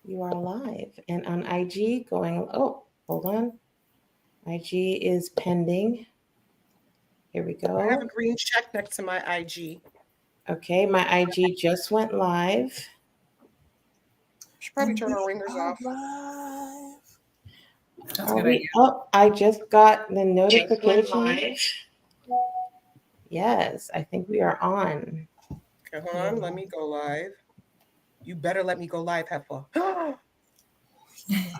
You are live. And on IG going, oh, hold on. IG is pending. Here we I have go. a green check next to my IG. Okay, my IG just went live. Should probably turn our ringers off. That's a Are good we idea. up? I just got the notification. Yes, I think we are on. Okay, hold on. Let me go live. You better let me go live, Heffa.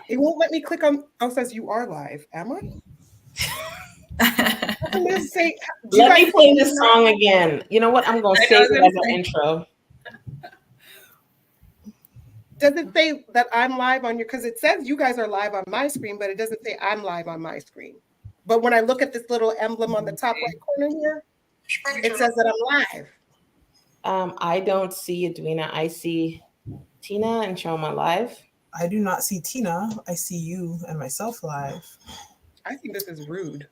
It won't let me click on. Oh, it says you are live. Am I? I'm gonna say. Do you Let guys me play see this me song again. You know what? I'm going to I save was it gonna as an say. intro. Does it say that I'm live on your? Because it says you guys are live on my screen, but it doesn't say I'm live on my screen. But when I look at this little emblem on the top right corner here, it says that I'm live. I don't see Edwina. I see Tina and Shoma live. I do not see Tina. I see you and myself live. I think this is rude.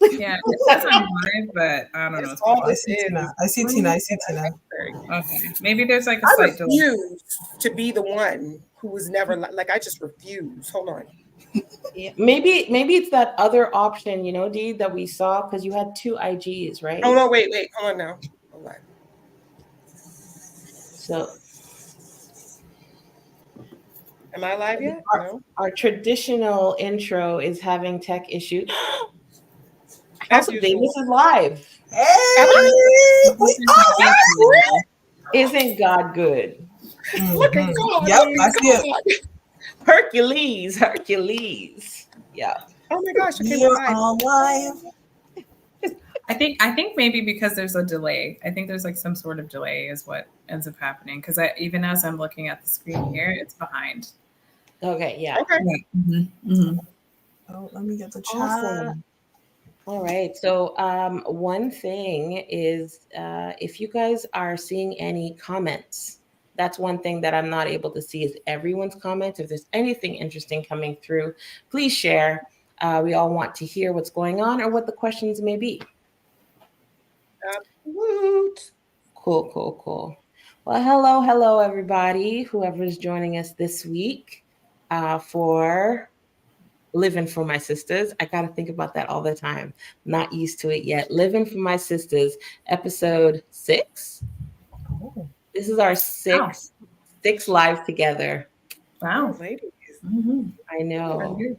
Yeah, it says I'm live, but I don't know It's what's all going on. I this see is. Tina. I see Tina. I see Tina. Okay, maybe there's like a I slight delay. refuse to be the one who was never like. I just refuse. Hold on. Yeah. Maybe it's that other option, Dee, that we saw because you had two IGs, right? Oh no! Wait! Hold on now. Hold on. So Am I live yet? No. our traditional intro is having tech issues. As House of usual. Davis is live. Am I? Hey, we are live. Isn't God good? Look at Mhm. God! Yep, Only I see it. God. Hercules. Yeah. Oh my gosh! Okay, We we're are live. all live. I think maybe because there's a delay. I think there's like some sort of delay is what ends up happening. Because even as I'm looking at the screen here, it's behind. Okay, yeah. Okay. Yeah. Mm-hmm. Oh, let me get the chat. Awesome. All right. So, one thing is if you guys are seeing any comments, that's one thing that I'm not able to see is everyone's comments. If there's anything interesting coming through, please share. We all want to hear what's going on or what the questions may be. Absolute. Cool. Well, hello, everybody, whoever's joining us this week for Living for My Sistas. I got to think about that all the time. Not used to it yet. Living for My Sistas, episode 6. Oh. This is our Wow. six live together. Wow. Oh, ladies. Mm-hmm. I know.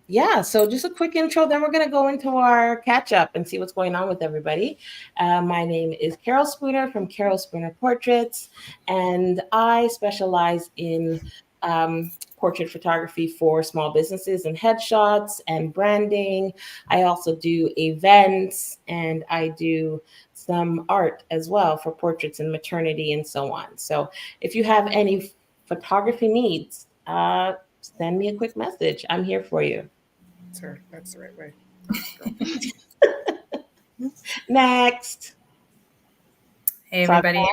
Yeah, so just a quick intro, then we're going to go into our catch up and see what's going on with everybody. My name is Carol Spooner from Carol Spooner Portraits, and I specialize in portrait photography for small businesses and headshots and branding. I also do events and I do some art as well for portraits and maternity and so on. So if you have any photography needs, send me a quick message. I'm here for you. Sir, that's the right way. Next. Hey everybody,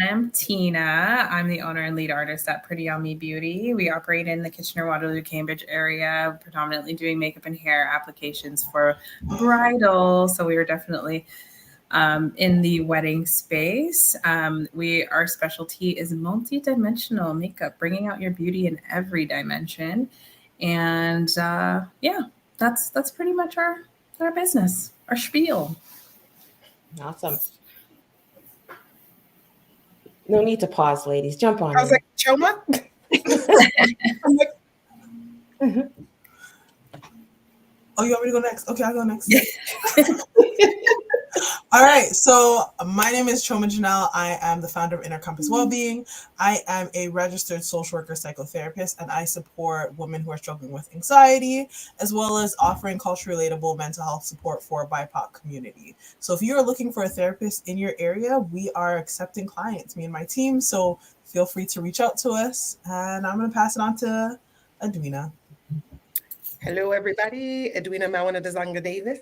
I'm Tina. I'm the owner and lead artist at Pretty On Me Beauty. We operate in the Kitchener-Waterloo, Cambridge area, predominantly doing makeup and hair applications for bridal. So we are definitely in the wedding space. Our specialty is multi-dimensional makeup, bringing out your beauty in every dimension. And yeah, that's pretty much our business, our spiel. Awesome. No need to pause, ladies. Jump on I was in. like, Choma? I'm like, Oh, you want me to go next? Okay, I'll go next. All right, so my name is Choma Janelle. I am the founder of Inner Compass Wellbeing. I am a registered social worker psychotherapist, and I support women who are struggling with anxiety, as well as offering culturally relatable mental health support for BIPOC community. So if you are looking for a therapist in your area, we are accepting clients, me and my team. So feel free to reach out to us, and I'm going to pass it on to Edwina. hello, everybody. Edwina Mawana Dezanga Davis,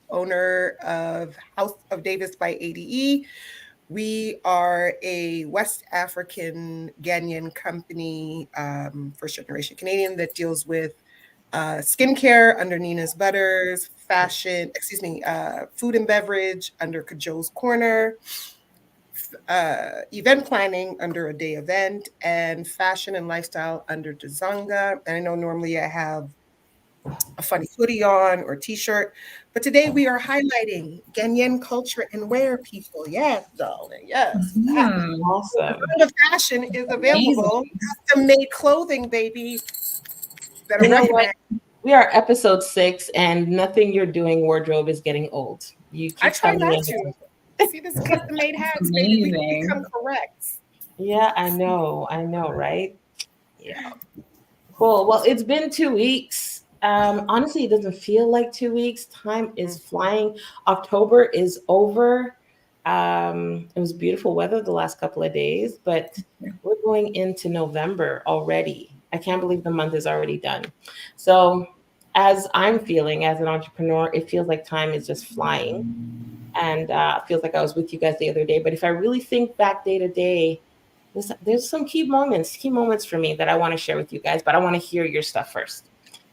owner of House of Davis by ADE. We are a West African Ghanaian company, first generation Canadian, that deals with skincare under Nina's Butters, food and beverage under Kajo's Corner, event planning under a day event, and fashion and lifestyle under Dezanga. And I know normally I have a funny hoodie on or t-shirt, but today we are highlighting Ghanaian culture and wear, people. Yes, darling. Yes. Awesome. The fashion is available. Custom made clothing, baby. Better You know recognize. what? We are episode 6, and nothing you're doing wardrobe is getting old. You I keep try telling not me. to. See this custom made hats, baby. We become correct. Yeah, I know, right? Yeah. Cool. Well, it's been 2 weeks. Honestly, it doesn't feel like 2 weeks. Time is flying. October is over. It was beautiful weather the last couple of days, but we're going into November already. I can't believe the month is already done. So, as I'm feeling as an entrepreneur, it feels like time is just flying, and it feels like I was with you guys the other day. But if I really think back day to day, there's some key moments for me that I want to share with you guys, but I want to hear your stuff first.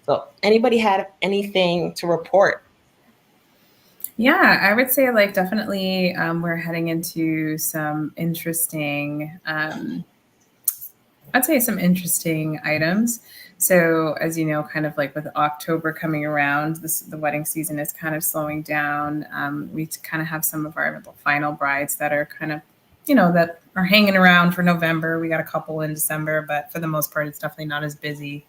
So anybody had anything to report? Yeah, I would say like definitely we're heading into some interesting, I'd say some interesting items. So as you know, kind of like with October coming around, the wedding season is kind of slowing down. We kind of have some of our final brides that are kind of, that are hanging around for November. We got a couple in December, but for the most part, it's definitely not as busy.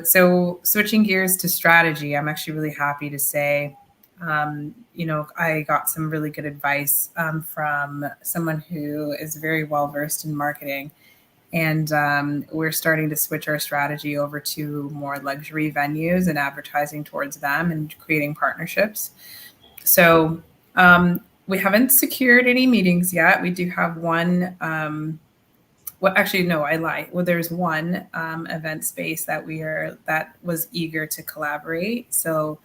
So switching gears to strategy, I'm actually really happy to say, I got some really good advice from someone who is very well versed in marketing. And we're starting to switch our strategy over to more luxury venues and advertising towards them and creating partnerships. So we haven't secured any meetings yet. We do have one. Well, actually, no, I lie. Well, there's one event space that was eager to collaborate. So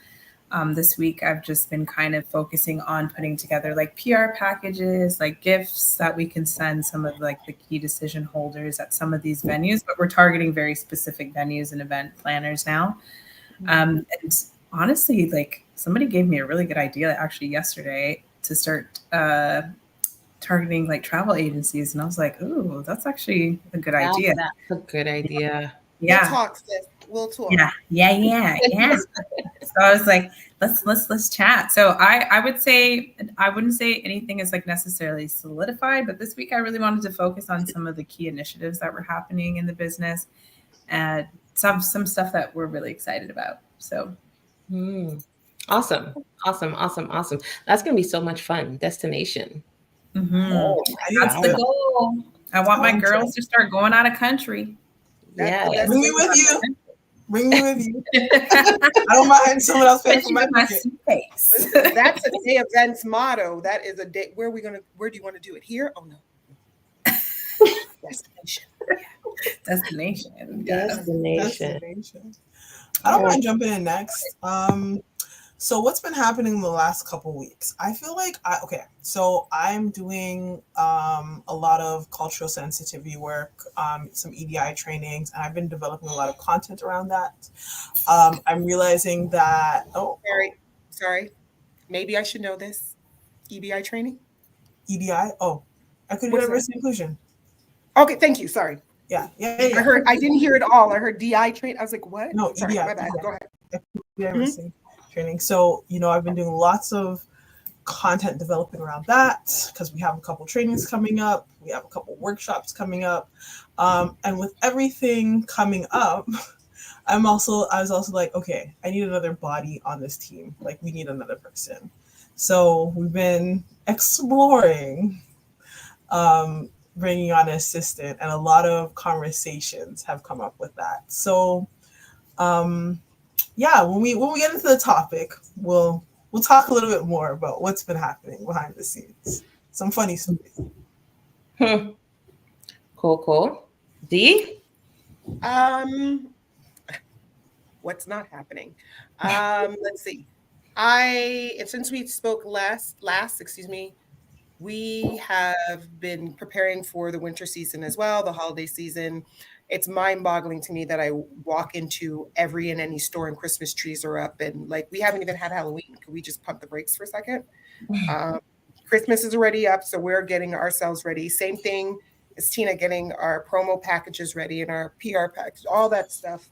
this week, I've just been kind of focusing on putting together like PR packages, like gifts that we can send some of like the key decision holders at some of these venues. But we're targeting very specific venues and event planners now. And honestly, like somebody gave me a really good idea actually yesterday to start targeting like travel agencies, and I was like, "Ooh, that's actually a good idea." That's a good idea. Yeah. We'll talk, sis. We'll talk. Yeah. So I was like, let's chat. So I would say I wouldn't say anything is like necessarily solidified, but this week I really wanted to focus on some of the key initiatives that were happening in the business and some stuff that we're really excited about. So Awesome. That's gonna be so much fun. Destination. That's the goal. I want my girls to start going out of country. Yeah. Bring me with you. Bring me with you. I don't mind someone else paying for my suitcase. That's a day events motto. That is a day. Where do you want to do it? Here? Oh no. Destination. Destination. I don't mind jumping in next. So what's been happening in the last couple weeks? I feel like so I'm doing a lot of cultural sensitivity work, some EDI trainings, and I've been developing a lot of content around that. I'm realizing that sorry. Maybe I should know this. EBI training? EDI? Oh, equity, diversity, inclusion. Okay, thank you. Sorry. Yeah. I didn't hear it all. I heard DI train. I was like, what? No, sorry, EDI. My bad. Go ahead. Training. So, I've been doing lots of content developing around that because we have a couple trainings coming up. We have a couple workshops coming up. And with everything coming up, I was also like, okay, I need another body on this team. Like we need another person. So we've been exploring bringing on an assistant, and a lot of conversations have come up with that. So when we get into the topic, we'll talk a little bit more about what's been happening behind the scenes. Some funny stories. Cool. D? What's not happening? Let's see. Since we spoke last, we have been preparing for the winter season as well, the holiday season. It's mind-boggling to me that I walk into every and any store and Christmas trees are up, and like we haven't even had Halloween. Could we just pump the brakes for a second? Christmas is already up, so we're getting ourselves ready. Same thing as Tina getting our promo packages ready and our PR package, all that stuff.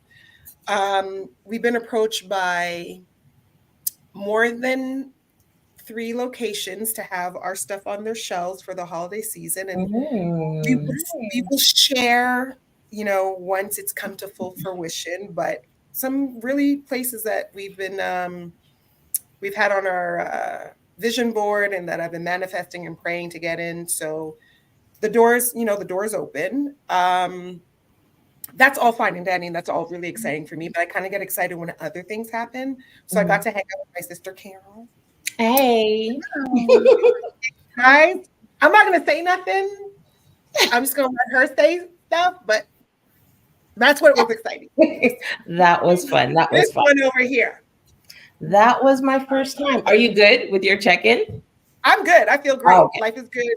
We've been approached by more than 3 locations to have our stuff on their shelves for the holiday season, and we will share, once it's come to full fruition. But some really places that we've had on our vision board and that I've been manifesting and praying to get in. So the doors open. That's all fine and dandy, and that's all really exciting for me. But I kind of get excited when other things happen. So I got to hang out with my sister Carol. Hey. Guys, I'm not gonna say nothing. I'm just gonna let her say stuff, but that's what was exciting. That was fun. That was this fun. one over here. That was my first time. Are you good with your check-in? I'm good. I feel great. Oh, okay. Life is good.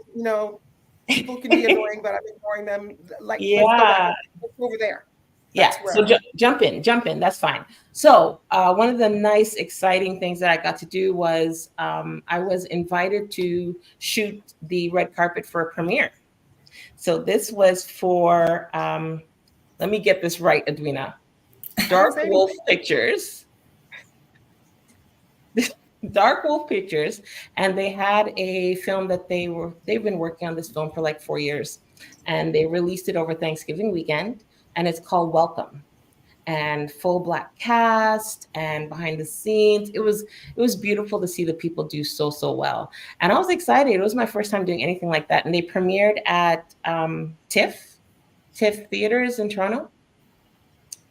People can be annoying, but I'm ignoring them. Like, yeah. let's go over there. That's so jump in. That's fine. So one of the nice, exciting things that I got to do was I was invited to shoot the red carpet for a premiere. So this was for, let me get this right, Edwina. Dark Wolf Pictures. Dark Wolf Pictures, and they had a film that they've been working on this film for like 4 years, and they released it over Thanksgiving weekend, and it's called Welcome, and full Black cast and behind the scenes. It was beautiful to see the people do so well, and I was excited. It was my first time doing anything like that, and they premiered at TIFF Theaters in Toronto,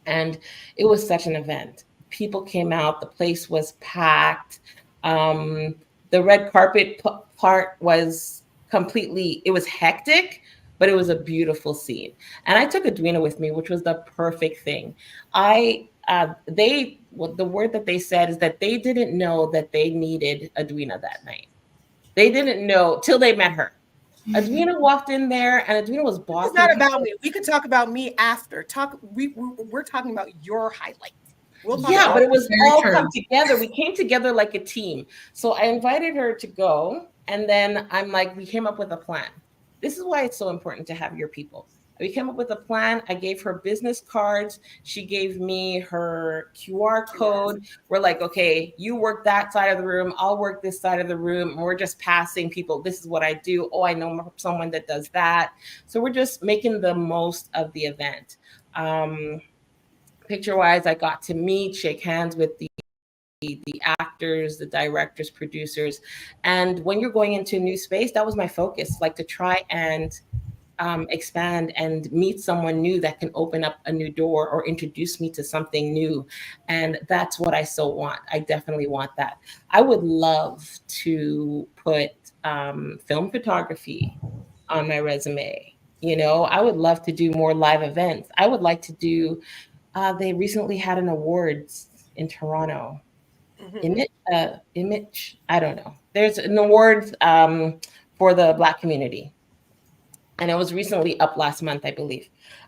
and it was such an event. People came out, the place was packed. The red carpet part was it was hectic, but it was a beautiful scene. And I took Edwina with me, which was the perfect thing. The word that they said is that they didn't know that they needed Edwina that night. They didn't know till they met her. Edwina walked in there, and Edwina was bossy. It's not about me. We could talk about me after. We're talking about your highlights. Yeah, but it was all come together. We came together like a team. So I invited her to go, and then I'm like, we came up with a plan. This is why it's so important to have your people. We came up with a plan. I gave her business cards. She gave me her QR code. We're like, okay, you work that side of the room. I'll work this side of the room. And we're just passing people. This is what I do. Oh, I know someone that does that. So we're just making the most of the event. Picture-wise, I got to shake hands with the actors, the directors, producers. And when you're going into a new space, that was my focus, like to try and expand and meet someone new that can open up a new door or introduce me to something new. And that's what I so want. I definitely want that. I would love to put film photography on my resume. I would love to do more live events. I would like to do they recently had an awards in Toronto. Image, I don't know. There's an awards for the Black community. And it was recently up last month, I believe.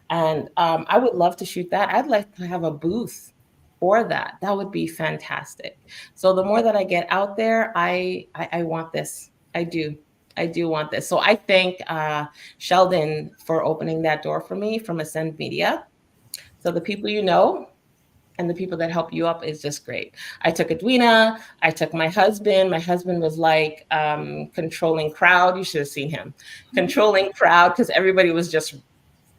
And I would love to shoot that. I'd like to have a booth for that. That would be fantastic. So the more that I get out there, I want this. I do want this. So I thank Sheldon for opening that door for me from Ascend Media. So the people and the people that help you up is just great. I took Edwina. I took my husband. My husband was like controlling crowd. You should have seen him. Controlling crowd because everybody was just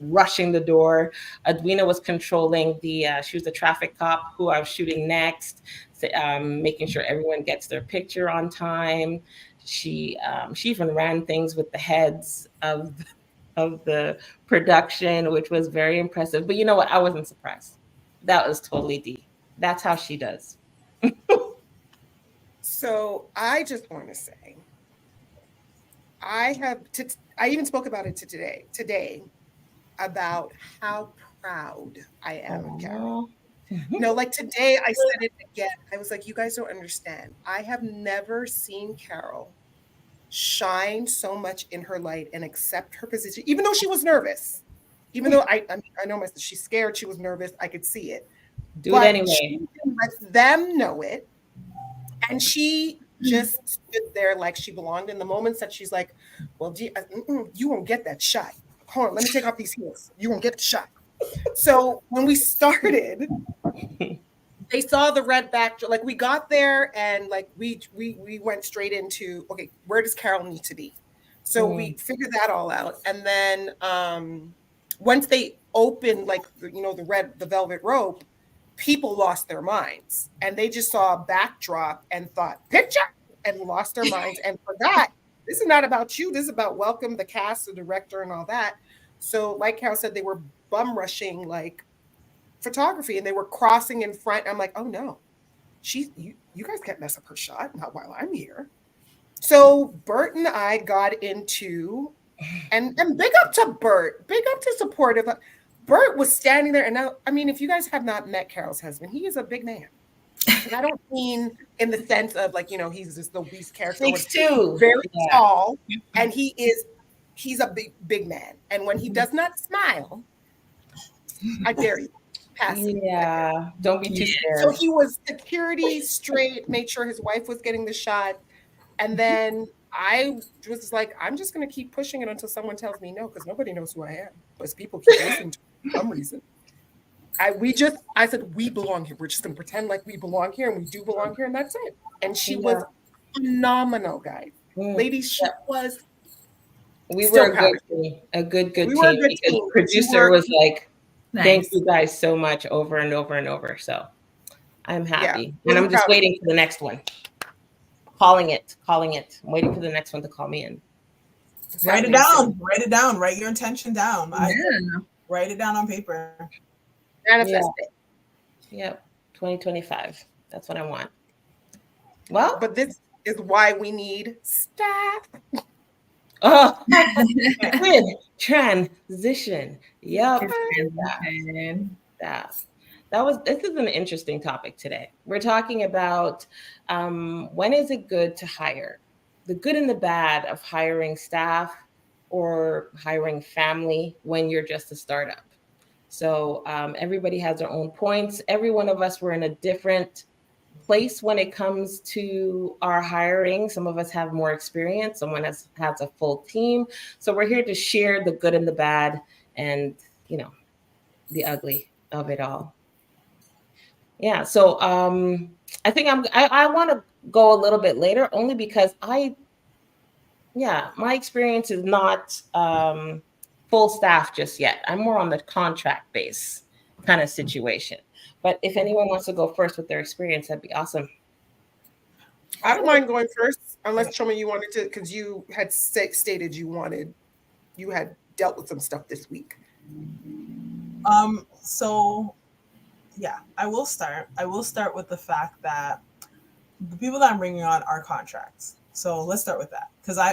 rushing the door. Edwina was controlling she was the traffic cop who I was shooting next, making sure everyone gets their picture on time. She even ran things with the heads of the production, which was very impressive. But you know what? I wasn't surprised. That was totally D. That's how she does. So I just want to say, I even spoke about it today about how proud I am of Carol. Like today I said it again. I was like, you guys don't understand. I have never seen Carol shine so much in her light and accept her position, even though she was nervous. Even though I know myself, she's scared, she was nervous, I could see it. Do it anyway. She let them know it, and she just stood there like she belonged. In the moments that she's like, well, you won't get that shot. Hold on, let me take off these heels. You won't get the shot. So when we started, they saw the red backdrop. Like we got there and like we went straight into, okay, where does Carol need to be? So we figured that all out. And then once they opened like, the velvet rope, people lost their minds and they just saw a backdrop and thought picture and lost their minds and forgot this is not about you. This is about welcome, the cast, the director and all that. So like Carol said, they were bum rushing like photography and they were crossing in front. I'm like, oh no, you guys can't mess up her shot, not while I'm here. So Bert and I got into, and big up to Bert, big up to supportive. Bert was standing there, and now, I mean, if you guys have not met Carol's husband, he is a big man. And I don't mean in the sense of like, he's just the least character. 6'2", very tall, and he's a big man. And when he does not smile, I dare you. Yeah, don't be too scared. So he was security straight, made sure his wife was getting the shot. And then I was like, I'm just going to keep pushing it until someone tells me no, because nobody knows who I am. But people keep listening to me for some reason. I said, we belong here. We're just going to pretend like we belong here and we do belong here. And that's it. And she was phenomenal, guys. Ladies, she was. We were a good team. Because producer was like, thank you guys so much over and over and over. So I'm happy. Yeah, and I'm just waiting for the next one. Calling it. I'm waiting for the next one to call me in. Write it down. Write your intention down. Write it down on paper. Manifest it. Yep. 2025. That's what I want. Well, but this is why we need staff. Oh, good transition. Yep. This is an interesting topic today. We're talking about when is it good to hire? The good and the bad of hiring staff or hiring family when you're just a startup. So everybody has their own points. Every one of us were in a different place when it comes to our hiring. Some of us have more experience. Someone has a full team. So we're here to share the good and the bad and, the ugly of it all. Yeah. So I think I want to go a little bit later only because my experience is not full staff just yet. I'm more on the contract base kind of situation. But if anyone wants to go first with their experience, that'd be awesome. I don't mind going first, unless Choma, you wanted to, because you had stated you had dealt with some stuff this week. So yeah, I will start with the fact that the people that I'm bringing on are contracts. So let's start with that. Because I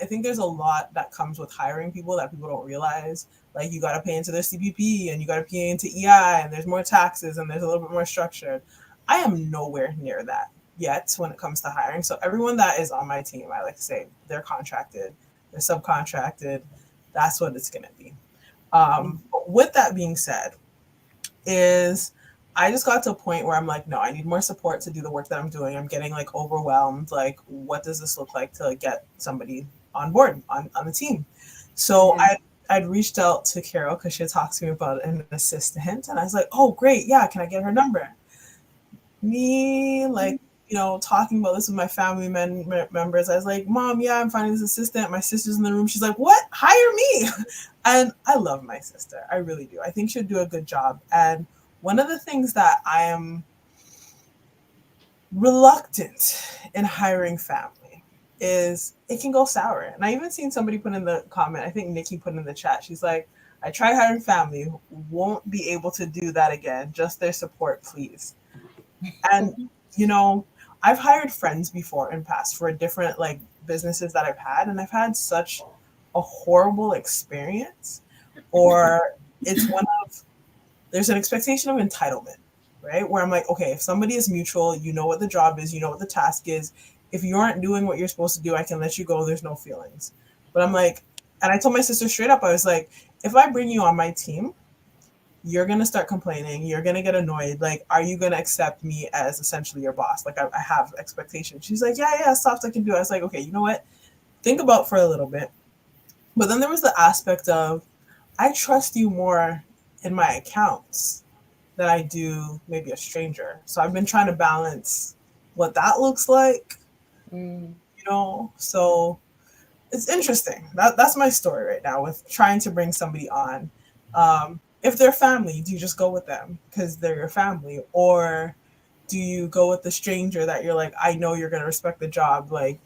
think there's a lot that comes with hiring people that people don't realize. Like you got to pay into their CPP and you got to pay into EI and there's more taxes and there's a little bit more structured. I am nowhere near that yet when it comes to hiring. So everyone that is on my team, I like to say they're contracted, they're subcontracted. That's what it's going to be. But with that being said, I just got to a point where I'm like, no, I need more support to do the work that I'm doing. I'm getting like overwhelmed. Like, what does this look like to get somebody on board on the team? So I'd reached out to Carol because she had talked to me about an assistant. And I was like, oh, great. Yeah. Can I get her number? Me, like, talking about this with my family members. I was like, Mom, yeah, I'm finding this assistant. My sister's in the room. She's like, what? Hire me. And I love my sister. I really do. I think she'll do a good job. And one of the things that I am reluctant in hiring family is it can go sour. And I even seen somebody put in the comment, I think Nikki put in the chat, she's like, I tried hiring family, won't be able to do that again. Just their support, please. And, I've hired friends before in past for different like businesses that I've had, and I've had such a horrible experience. Or it's there's an expectation of entitlement, right? Where I'm like, okay, if somebody is mutual, you know what the job is, you know what the task is. If you aren't doing what you're supposed to do, I can let you go. There's no feelings. But I'm like, and I told my sister straight up, I was like, if I bring you on my team, you're going to start complaining. You're going to get annoyed. Like, are you going to accept me as essentially your boss? Like, I have expectations. She's like, yeah, soft, I can do it. I was like, okay, you know what? Think about for a little bit. But then there was the aspect of, I trust you more in my accounts than I do maybe a stranger. So I've been trying to balance what that looks like, So it's interesting. That's my story right now with trying to bring somebody on. If they're family, do you just go with them because they're your family? Or do you go with the stranger that you're like, I know you're going to respect the job. Like,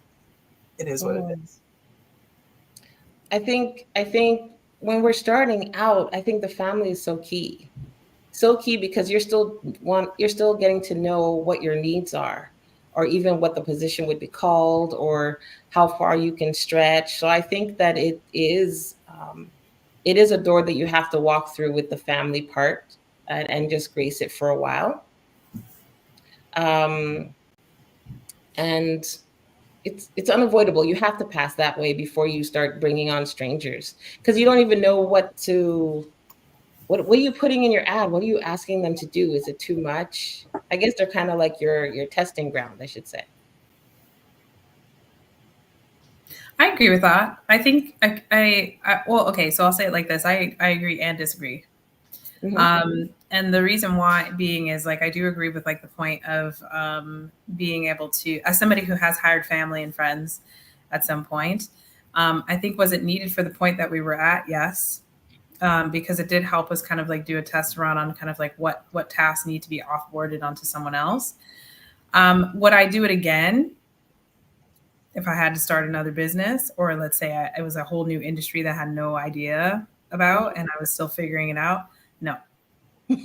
it is what it is. I think when we're starting out, I think the family is so key. So key because you're still getting to know what your needs are, or even what the position would be called, or how far you can stretch. So I think that it is a door that you have to walk through with the family part, and just grace it for a while. Um, and it's unavoidable. You have to pass that way before you start bringing on strangers, because you don't even know what are you putting in your ad? What are you asking them to do? Is it too much? I guess they're kind of like your testing ground, I should say. I agree with that. I think well, okay, so I'll say it like this. I agree and disagree. And the reason why being is, like, I do agree with, like, the point of being able to, as somebody who has hired family and friends at some point, I think, was it needed for the point that we were at? Yes. Because it did help us kind of like do a test run on kind of like what tasks need to be offboarded onto someone else. Would I do it again if I had to start another business, or let's say it was a whole new industry that I had no idea about and I was still figuring it out? No. Well,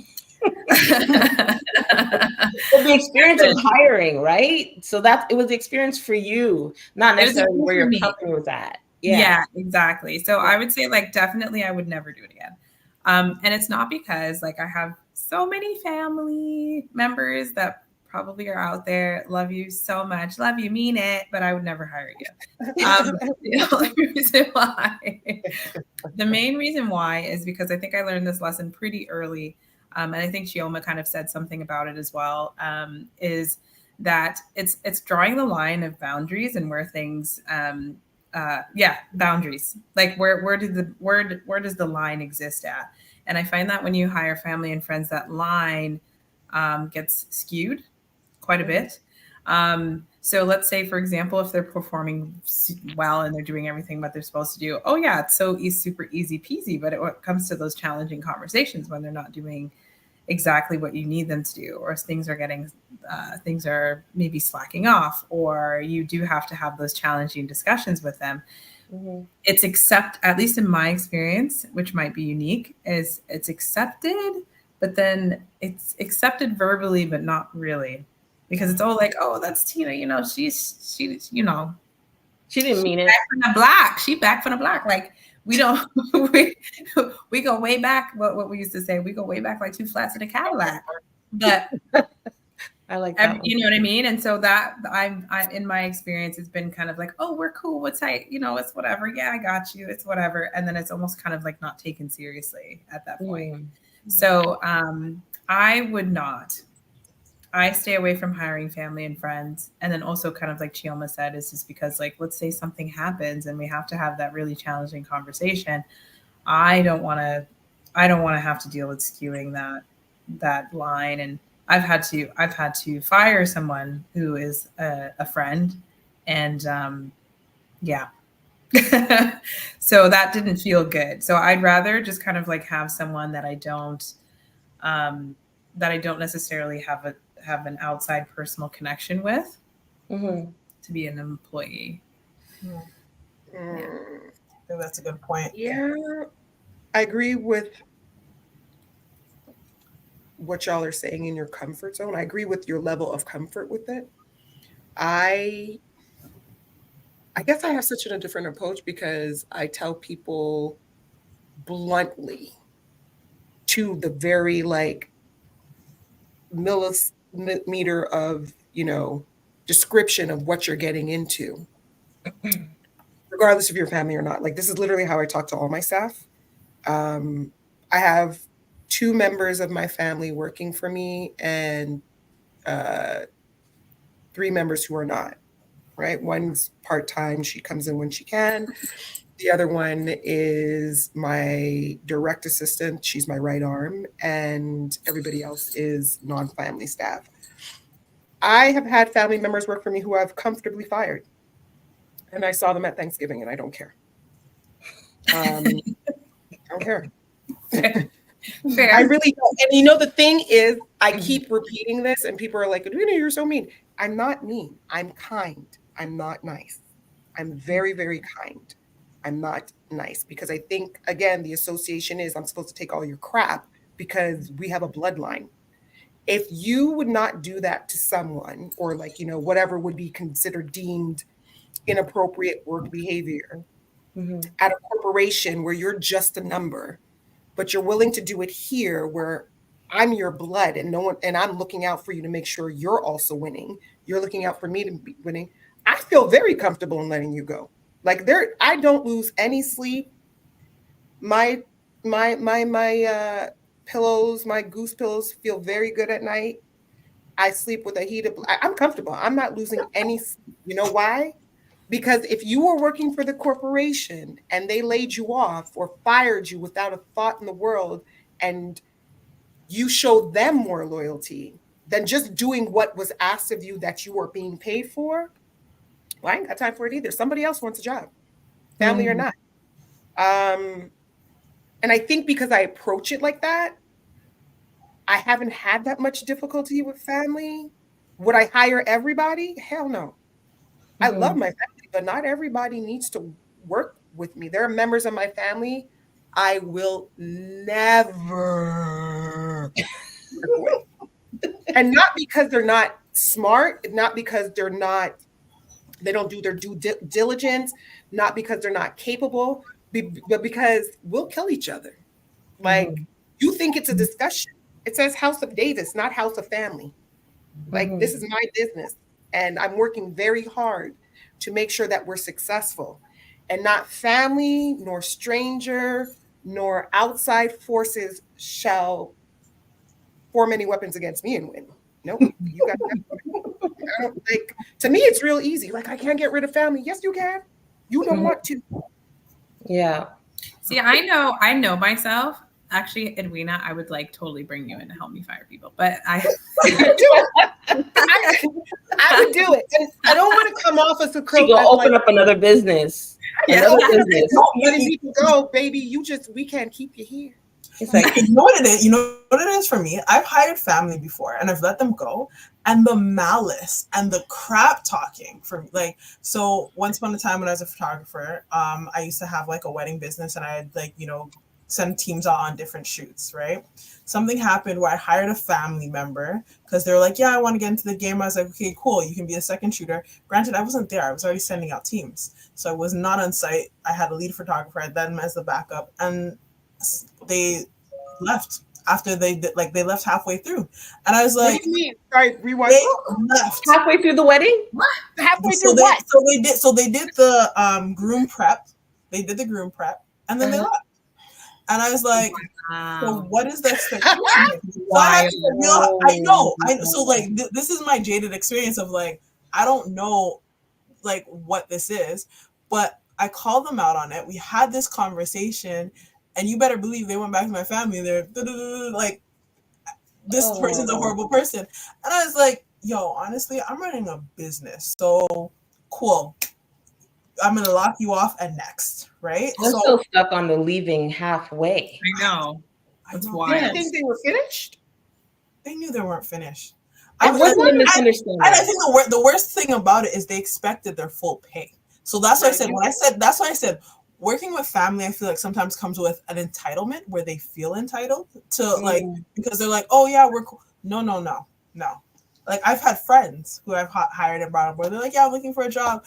the experience of hiring, right? So that it was the experience for you, not necessarily where your company was at. Yeah, exactly. So I would say, like, definitely I would never do it again. And it's not because, like, I have so many family members that probably are out there. Love you so much. Love you, mean it, but I would never hire you. The only reason why, the main reason why is because I think I learned this lesson pretty early. And I think Chioma kind of said something about it as well, is that it's drawing the line of boundaries and where things, boundaries. Like, where does the line exist at? And I find that when you hire family and friends, that line gets skewed quite a bit. So let's say, for example, if they're performing well and they're doing everything what they're supposed to do, oh yeah, it's so super easy peasy. But it comes to those challenging conversations when they're not doing exactly what you need them to do, or things are maybe slacking off, or you do have to have those challenging discussions with them. It's at least in my experience, which might be unique, is it's accepted, but then it's accepted verbally, but not really, because it's all like, oh, that's Tina, she didn't mean it. Back from the block. She back from the block. Like, we don't, we go way back. What we used to say, we go way back like two flats in a Cadillac. But I like that. You know what I mean? And so that I in my experience, it's been kind of like, oh, we're cool. What's it's whatever. Yeah, I got you. It's whatever. And then it's almost kind of like not taken seriously at that point. So I would not. I stay away from hiring family and friends. And then also, kind of like Chioma said, is just because, like, let's say something happens and we have to have that really challenging conversation. I don't want to have to deal with skewing that line. And I've had to fire someone who is a friend, and so that didn't feel good. So I'd rather just kind of like have someone that I don't necessarily have an outside personal connection with, to be an employee. Yeah. I think that's a good point. Yeah, I agree with what y'all are saying in your comfort zone. I agree with your level of comfort with it. I guess I have such a different approach because I tell people bluntly, to the very like millimeter of description of what you're getting into, regardless if you're family or not. Like, this is literally how I talk to all my staff. I have 2 members of my family working for me and 3 members who are not, right? One's part-time, she comes in when she can. The other one is my direct assistant, she's my right arm, and everybody else is non-family staff. I have had family members work for me who I've comfortably fired. And I saw them at Thanksgiving and I don't care. I don't care. Fair. I really don't. And you know, the thing is, I keep repeating this and people are like, Edwina, you're so mean. I'm not mean. I'm kind. I'm not nice. I'm very, very kind. I'm not nice because I think, again, the association is I'm supposed to take all your crap because we have a bloodline. If you would not do that to someone or like, you know, whatever would be considered deemed inappropriate work behavior at a corporation where you're just a number, but you're willing to do it here where I'm your blood and no one, and I'm looking out for you to make sure you're also winning. You're looking out for me to be winning. I feel very comfortable in letting you go. Like I don't lose any sleep. My pillows, my goose pillows feel very good at night. I sleep with a heated. I'm comfortable. I'm not losing any sleep. You know why? Because if you were working for the corporation and they laid you off or fired you without a thought in the world, and you showed them more loyalty than just doing what was asked of you that you were being paid for, well, I ain't got time for it either. Somebody else wants a job, family or not. And I think because I approach it like that, I haven't had that much difficulty with family. Would I hire everybody? Hell no. I love my family, but not everybody needs to work with me. There are members of my family I will never work with. And not because they're not smart, not because they don't do their due diligence, not because they're not capable, but because we'll kill each other. Like, you think it's a discussion. It says House of Davis, not House of Family. Like, this is my business. And I'm working very hard to make sure that we're successful. And not family, nor stranger, nor outside forces shall form any weapons against me and win. Nope. You got that. I don't like, to me, it's real easy. Like, I can't get rid of family. Yes, you can. You don't want to. Yeah. See, I know myself. Actually, Edwina, I would like totally bring you in to help me fire people, but I do it. I would do it. And I don't want to come off as a crook. You go open up another business. Another business. Letting people go, baby. We can't keep you here. It's like, you know what it is? You know what it is for me? I've hired family before and I've let them go. And the malice and the crap talking for like, so once upon a time when I was a photographer, I used to have like a wedding business and I'd like, you know, send teams out on different shoots, right? Something happened where I hired a family member because they were like, yeah, I want to get into the game. I was like, okay, cool. You can be a second shooter. Granted, I wasn't there. I was already sending out teams. So I was not on site. I had a lead photographer. I had them as the backup. And they left after they left halfway through. And I was like, what do you mean? Sorry, rewind. They left. Halfway through the wedding? What? Halfway through what? So they did the groom prep. They did the groom prep and then they left. And I was like, so what is the expectation? I know. So like, this is my jaded experience of like, I don't know like what this is, but I called them out on it. We had this conversation and you better believe they went back to my family. They're like, this person's a horrible person. And I was like, yo, honestly, I'm running a business. So cool. I'm going to lock you off and next, right? I'm still stuck on the leaving halfway. I know. That's why. Did you think they were finished? They knew they weren't finished. I wasn't a misunderstanding. I think the worst thing about it is they expected their full pay. So that's why I said, working with family, I feel like sometimes comes with an entitlement where they feel entitled to like, because they're like, oh yeah, we're cool. No. Like I've had friends who I've hired and brought on board. They're like, yeah, I'm looking for a job.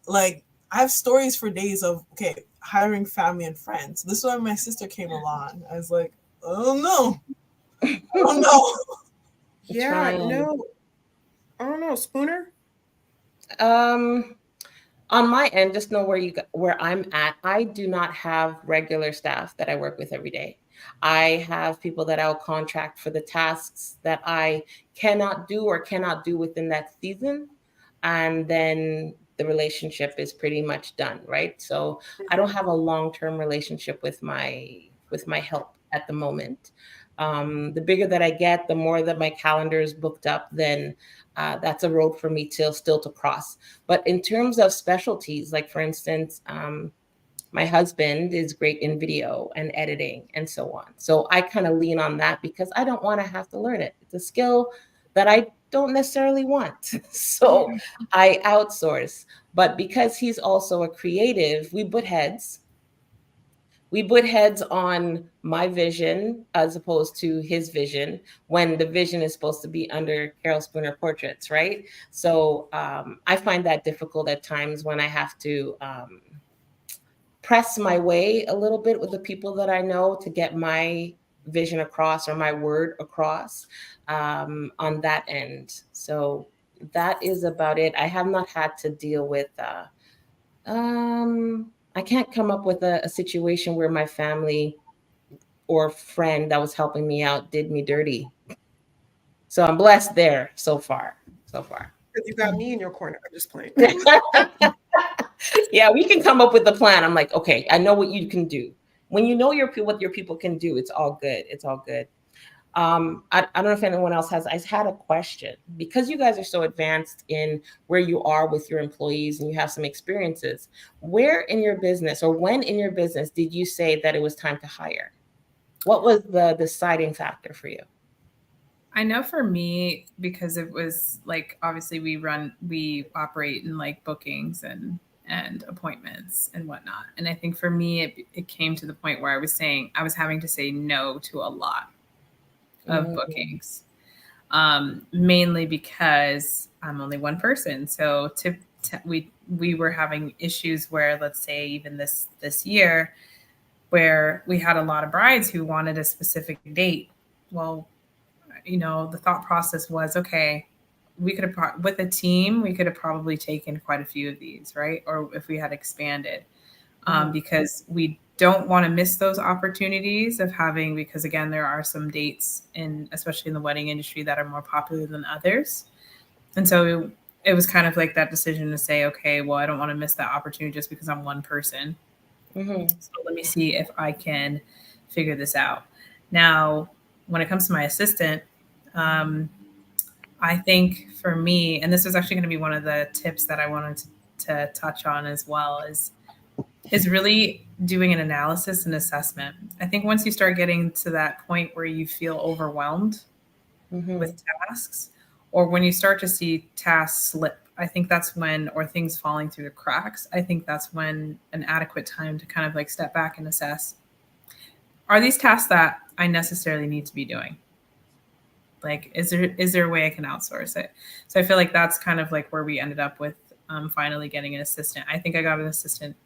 Like I have stories for days of, okay, hiring family and friends. This is when my sister came along. I was like, oh no. Yeah, no. I don't know, Spooner? On my end, just know where I'm at. I do not have regular staff that I work with every day. I have people that I'll contract for the tasks that I cannot do or cannot do within that season. And then the relationship is pretty much done, right? So I don't have a long-term relationship with my help at the moment. The bigger that I get, the more that my calendar is booked up, then that's a road for me to still to cross. But in terms of specialties, like for instance, my husband is great in video and editing and so on. So I kind of lean on that because I don't want to have to learn it. It's a skill that I don't necessarily want. So I outsource. But because he's also a creative, we butt heads. We butt heads on my vision as opposed to his vision when the vision is supposed to be under Carol Spooner Portraits, right? So I find that difficult at times when I have to press my way a little bit with the people that I know to get my vision across or my word across on that end. So that is about it. I have not had to deal with I can't come up with a situation where my family or friend that was helping me out did me dirty. So I'm blessed there so far. So far. Because you got me in your corner. I'm just playing. Yeah, we can come up with the plan. I'm like, okay, I know what you can do. When you know what your people can do, it's all good. It's all good. I don't know if anyone else has. I had a question because you guys are so advanced in where you are with your employees and you have some experiences. Where in your business or when in your business did you say that it was time to hire? What was the deciding factor for you? I know for me, because it was like, obviously we operate in like bookings and appointments and whatnot. And I think for me, it came to the point where I was having to say no to a lot of bookings, mainly because I'm only one person. So we were having issues where, let's say even this year, where we had a lot of brides who wanted a specific date. Well, the thought process was, okay, we could have, with a team, we could have probably taken quite a few of these, right? Or if we had expanded, because we don't want to miss those opportunities of having, because again, there are some dates especially in the wedding industry that are more popular than others. And so it was kind of like that decision to say, okay, well, I don't want to miss that opportunity just because I'm one person. So let me see if I can figure this out. Now, when it comes to my assistant, I think for me, and this was actually going to be one of the tips that I wanted to touch on as well, is really doing an analysis and assessment. I think once you start getting to that point where you feel overwhelmed with tasks, or when you start to see tasks slip, I think that's when, or things falling through the cracks, I think that's when an adequate time to kind of like step back and assess, are these tasks that I necessarily need to be doing? Like, is there a way I can outsource it? So I feel like that's kind of like where we ended up with finally getting an assistant. I think I got an assistant.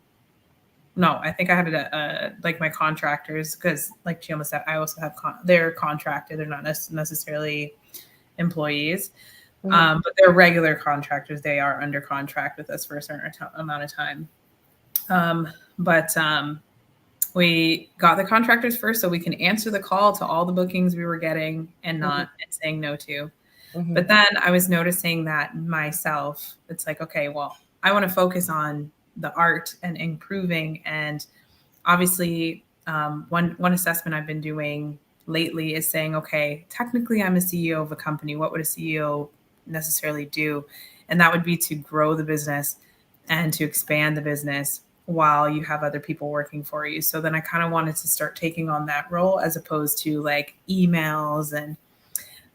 No, I think I had like my contractors, because like Chioma said, I also have they're contracted. They're not necessarily employees, but they're regular contractors. They are under contract with us for a certain amount of time. But we got the contractors first so we can answer the call to all the bookings we were getting and not saying no to. But then I was noticing that myself, it's like, okay, well, I want to focus on the art and improving. And obviously, one assessment I've been doing lately is saying, okay, technically I'm a CEO of a company. What would a CEO necessarily do? And that would be to grow the business and to expand the business while you have other people working for you. So then I kind of wanted to start taking on that role as opposed to like emails and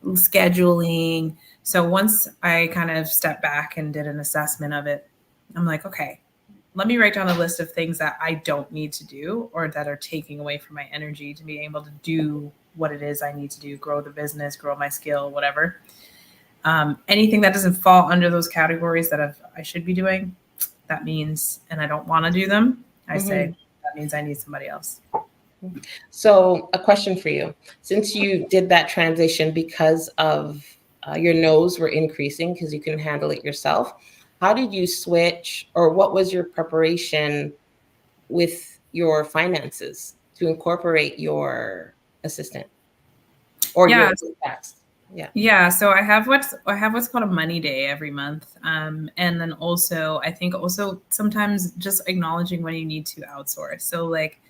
scheduling. So once I kind of stepped back and did an assessment of it, I'm like, okay, let me write down a list of things that I don't need to do or that are taking away from my energy to be able to do what it is I need to do, grow the business, grow my skill, whatever. Anything that doesn't fall under those categories that I should be doing, that means, and I don't want to do them, I say, that means I need somebody else. So a question for you, since you did that transition because of your no's were increasing because you couldn't handle it yourself, how did you switch, or what was your preparation with your finances? to incorporate your assistant or Yeah. your tax? Yeah. Yeah, so I have what's called a money day every month, and then also I think also sometimes just acknowledging when you need to outsource. So like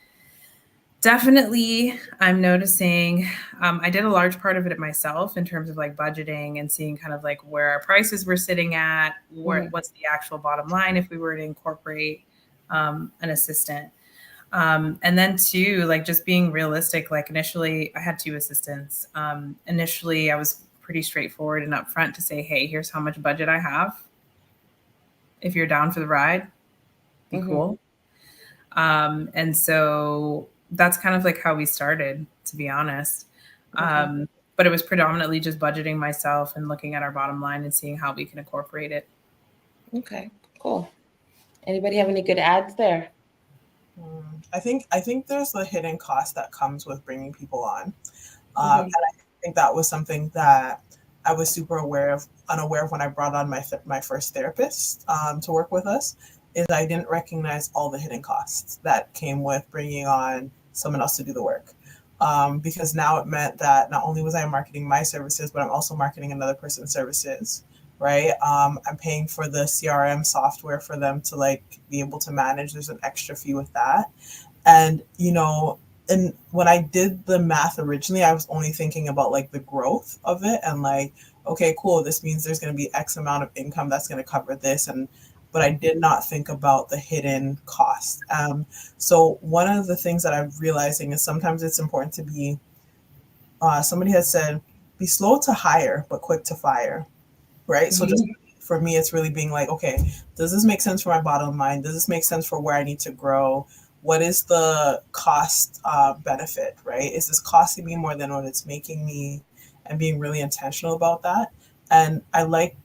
definitely I'm noticing I did a large part of it myself in terms of like budgeting and seeing kind of like where our prices were sitting at, what's the actual bottom line if we were to incorporate an assistant. And then two, like just being realistic, like initially I had two assistants. Initially I was pretty straightforward and upfront to say, hey, here's how much budget I have. If you're down for the ride, be cool. And so that's kind of like how we started, to be honest. But it was predominantly just budgeting myself and looking at our bottom line and seeing how we can incorporate it. Okay, cool. Anybody have any good ads there? I think there's the hidden cost that comes with bringing people on, and I think that was something that I was super unaware of when I brought on my first therapist to work with us. Is I didn't recognize all the hidden costs that came with bringing on someone else to do the work. Because now it meant that not only was I marketing my services, but I'm also marketing another person's services, right? I'm paying for the CRM software for them to like be able to manage. There's an extra fee with that. And, and when I did the math originally, I was only thinking about like the growth of it and like, okay, cool. This means there's going to be X amount of income that's going to cover this. But I did not think about the hidden cost. So one of the things that I'm realizing is sometimes it's important to be, somebody has said, be slow to hire, but quick to fire, right? So just for me, it's really being like, okay, does this make sense for my bottom line? Does this make sense for where I need to grow? What is the cost benefit, right? Is this costing me more than what it's making me? And being really intentional about that. And I like,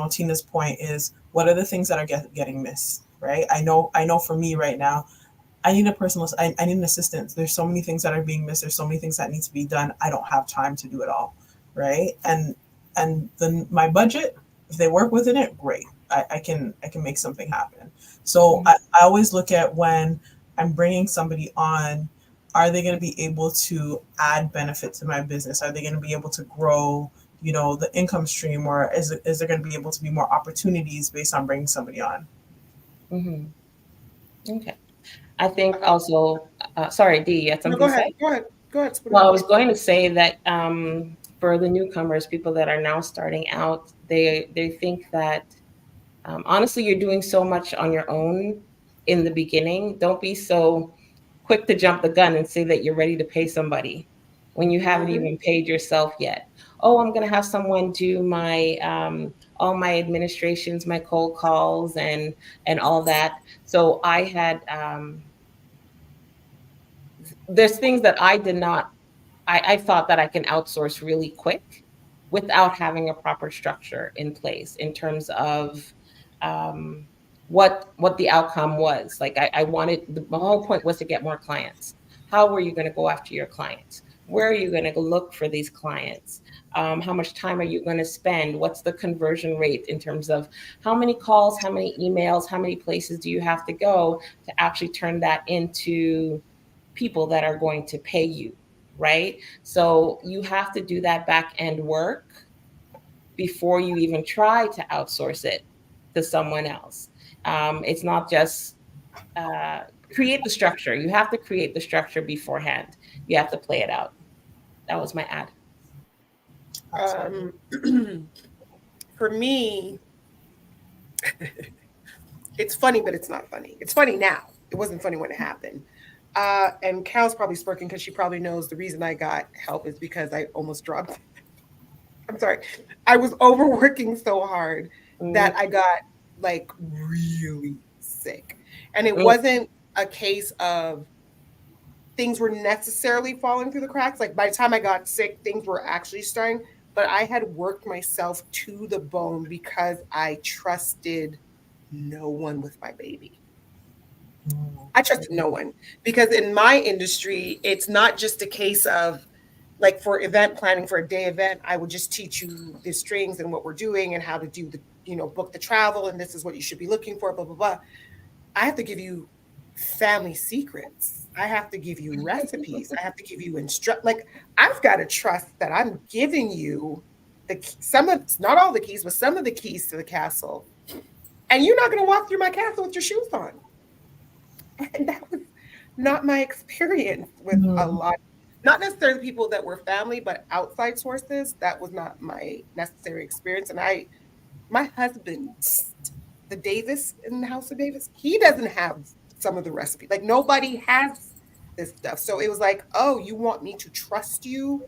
Tina's point is, what are the things that are getting missed, right? I know for me right now, I need a personal, I need an assistant. There's so many things that are being missed. There's so many things that need to be done. I don't have time to do it all, right? And then my budget, if they work within it, great. I can make something happen. So I always look at when I'm bringing somebody on, are they going to be able to add benefit to my business? Are they going to be able to grow, the income stream, or is there going to be able to be more opportunities based on bringing somebody on? Okay. I think also, sorry, Dee, you had something to say? Go ahead. Well, I was going to say that for the newcomers, people that are now starting out, they think that honestly, you're doing so much on your own in the beginning. Don't be so quick to jump the gun and say that you're ready to pay somebody when you haven't even paid yourself yet. Oh, I'm going to have someone do my all my administrations, my cold calls, and all that. So I had there's things that I did not. I thought that I can outsource really quick without having a proper structure in place in terms of what the outcome was. Like I wanted, the whole point was to get more clients. How were you going to go after your clients? Where are you going to go look for these clients? How much time are you going to spend? What's the conversion rate in terms of how many calls, how many emails, how many places do you have to go to actually turn that into people that are going to pay you, right? So you have to do that back end work before you even try to outsource it to someone else. It's not just create the structure. You have to create the structure beforehand. You have to play it out. That was my ad. For me, it's funny, but it's not funny. It's funny now. It wasn't funny when it happened. And Cal's probably smirking because she probably knows the reason I got help is because I almost dropped. I'm sorry. I was overworking so hard that I got like really sick. And it wasn't a case of things were necessarily falling through the cracks. Like by the time I got sick, things were actually starting. But I had worked myself to the bone because I trusted no one with my baby. I trusted no one because in my industry, it's not just a case of like for event planning for a day event, I would just teach you the strings and what we're doing and how to do the, book the travel. And this is what you should be looking for, blah, blah, blah. I have to give you family secrets. I have to give you recipes. I have to give you like I've got to trust that I'm giving you some of, not all the keys, but some of the keys to the castle. And you're not going to walk through my castle with your shoes on. And that was not my experience with a lot, not necessarily people that were family, but outside sources. That was not my necessary experience. And my husband, the Davis in the House of Davis, he doesn't have some of the recipe. Like nobody has this stuff. So it was like, oh, you want me to trust you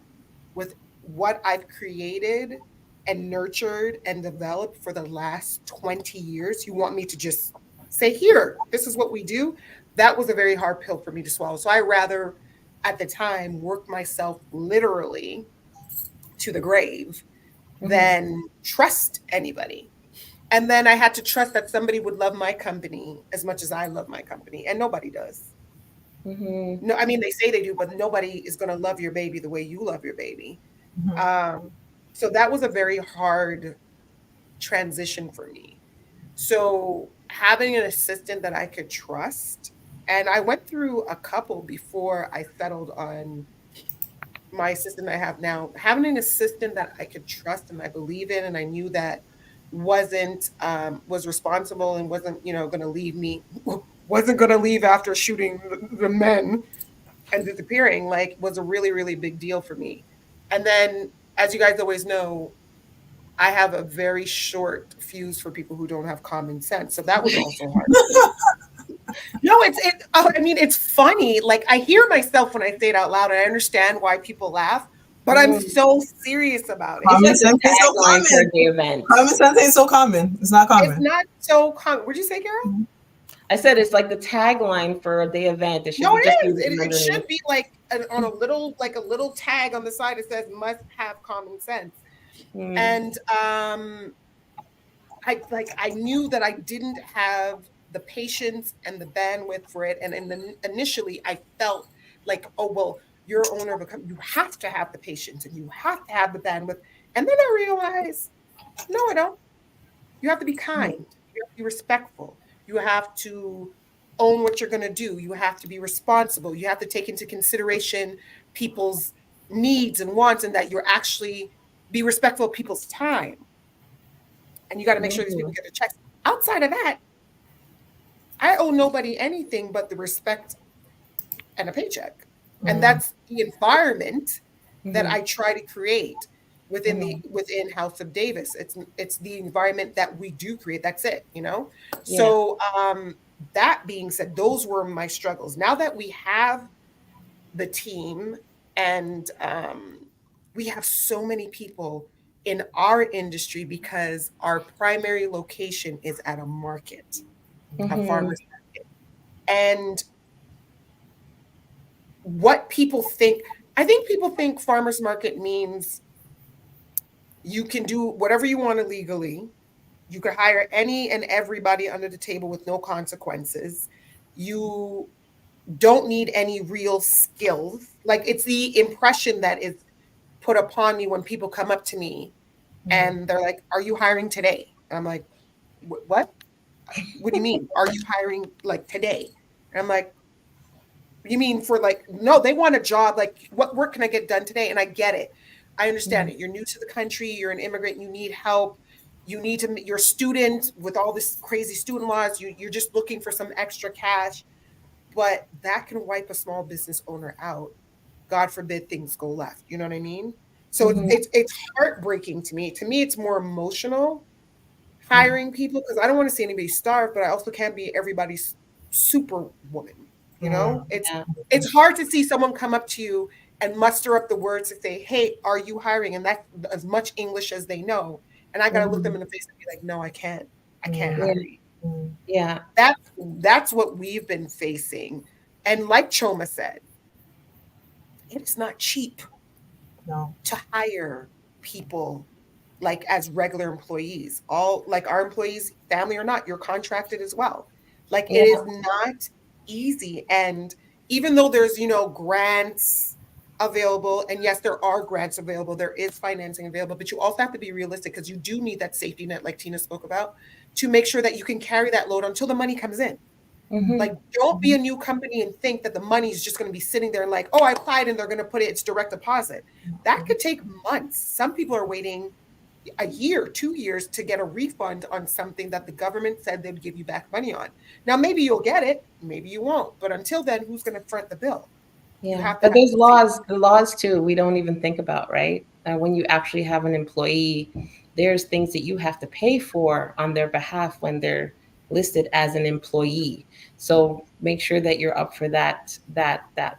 with what I've created and nurtured and developed for the last 20 years? You want me to just say, here, this is what we do? That was a very hard pill for me to swallow. So I rather at the time work myself literally to the grave than trust anybody. And then I had to trust that somebody would love my company as much as I love my company. And nobody does. No, I mean, they say they do, but nobody is going to love your baby the way you love your baby. So that was a very hard transition for me. So having an assistant that I could trust, and I went through a couple before I settled on my assistant I have now. Having an assistant that I could trust and I believe in, and I knew that was responsible and wasn't, going to leave me, wasn't going to leave after shooting the men and disappearing, like, was a really, really big deal for me. And then, as you guys always know, I have a very short fuse for people who don't have common sense. So that was also hard. No, I mean, it's funny. Like, I hear myself when I say it out loud, and I understand why people laugh, but I'm so serious about it. Common sense ain't so common. Common sense ain't so common. It's not common. It's not so common. What'd you say, Carol? I said it's like the tagline for the event. It should no, be it should be like on a little tag on the side. It says "must have common sense," and I knew that I didn't have the patience and the bandwidth for it. And initially, I felt like, oh well, you're owner of a company, you have to have the patience and you have to have the bandwidth. And then I realized, no, I don't. You have to be kind. You have to be respectful. You have to own what you're going to do. You have to be responsible. You have to take into consideration people's needs and wants, and that you're actually be respectful of people's time. And you got to make sure these people get their checks. Outside of that, I owe nobody anything but the respect and a paycheck. And that's the environment that I try to create within House of Davis. It's the environment that we do create. That's it, So that being said, those were my struggles. Now that we have the team and we have so many people in our industry, because our primary location is at a market, a farmer's market. And what people think, I think people think farmer's market means you can do whatever you want illegally. You could hire any and everybody under the table with no consequences. You don't need any real skills. Like, it's the impression that is put upon me when people come up to me and they're like, are you hiring today? And I'm like, what? What do you mean? Are you hiring like today? And I'm like, you mean for like, no, they want a job. Like, what work can I get done today? And I get it. I understand it. You're new to the country. You're an immigrant. You need help. You're a student with all this crazy student laws. You're just looking for some extra cash. But that can wipe a small business owner out. God forbid things go left. You know what I mean? So it's heartbreaking to me. To me, it's more emotional hiring people, because I don't want to see anybody starve, but I also can't be everybody's superwoman. It's hard to see someone come up to you and muster up the words to say, hey, are you hiring? And that's as much English as they know. And I got to look them in the face and be like, no, I can't hire you. Yeah. That's what we've been facing. And like Choma said, it is not cheap to hire people like as regular employees. All like our employees, family or not, you're contracted as well. Like it is not easy. And even though there's, grants available, and yes, there are grants available, there is financing available, but you also have to be realistic, because you do need that safety net, like Tina spoke about, to make sure that you can carry that load until the money comes in. Mhm. Like, don't be a new company and think that the money is just going to be sitting there like, oh, I applied and they're going to put it's direct deposit. That could take months. Some people are waiting a year, 2 years to get a refund on something that the government said they'd give you back money on. Now, maybe you'll get it, maybe you won't. But until then, who's going to front the bill? You Yeah, have to but have there's faith. the laws too, we don't even think about, right? When you actually have an employee, there's things that you have to pay for on their behalf when they're listed as an employee. So make sure that you're up for that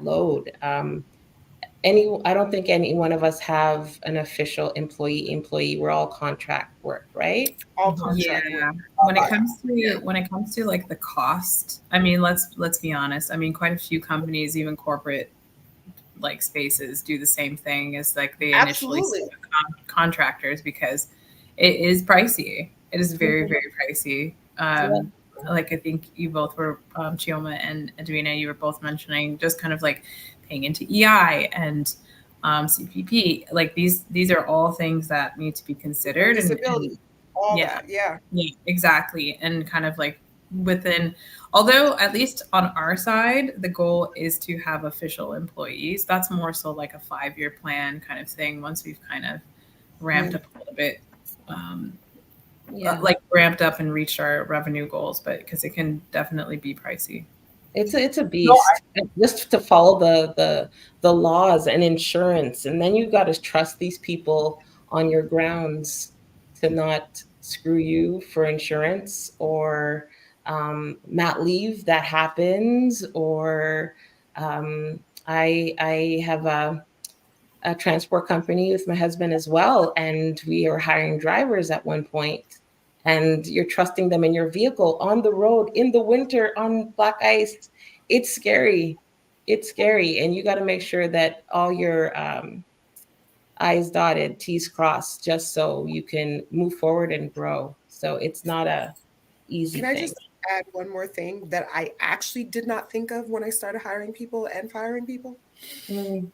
load. I don't think any one of us have an official employee. We're all contract work, right? All Yeah. contract work. When it comes to like the cost, I mean, let's be honest. I mean, quite a few companies, even corporate like spaces, do the same thing as like they initially Absolutely. contractors, because it is pricey. It is very, Mhm. very pricey. Like I think you both were, Chioma and Edwina, you were both mentioning just kind of like paying into EI and CPP. Like these are all things that need to be considered, and Disability, all yeah, that. Yeah. yeah, exactly. And kind of like within, although at least on our side, the goal is to have official employees. That's more so like a 5-year plan kind of thing. Once we've kind of ramped up a little bit, Yeah. like ramped up and reached our revenue goals, but because it can definitely be pricey. It's a beast. Just to follow the laws and insurance, and then you got to trust these people on your grounds to not screw you for insurance or mat leave that happens. Or I have a transport company with my husband as well, and we are hiring drivers at one point, and you're trusting them in your vehicle on the road in the winter on black ice. It's scary. It's scary, and you got to make sure that all your I's dotted, T's crossed, just so you can move forward and grow. So it's not a easy Can I thing. just add one more thing that I actually did not think of when I started hiring people and firing people? Mm,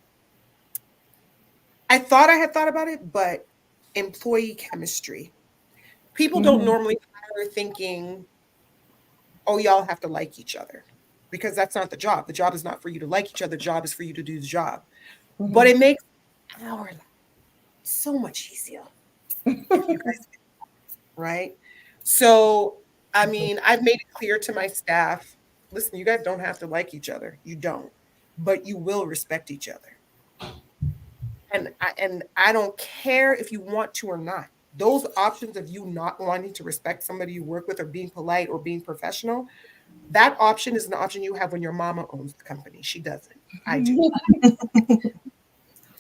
I thought I had thought about it, but employee chemistry. People don't mhm, normally hire thinking, oh, y'all have to like each other, because that's not the job. The job is not for you to like each other. The job is for you to do the job. But mhm. it makes our life so much easier if you guys, right? So, I mean, I've made it clear to my staff, listen, you guys don't have to like each other. You don't, but you will respect each other. And I don't care if you want to or not. Those options of you not wanting to respect somebody you work with or being polite or being professional, that option is an option you have when your mama owns the company. She doesn't. I do.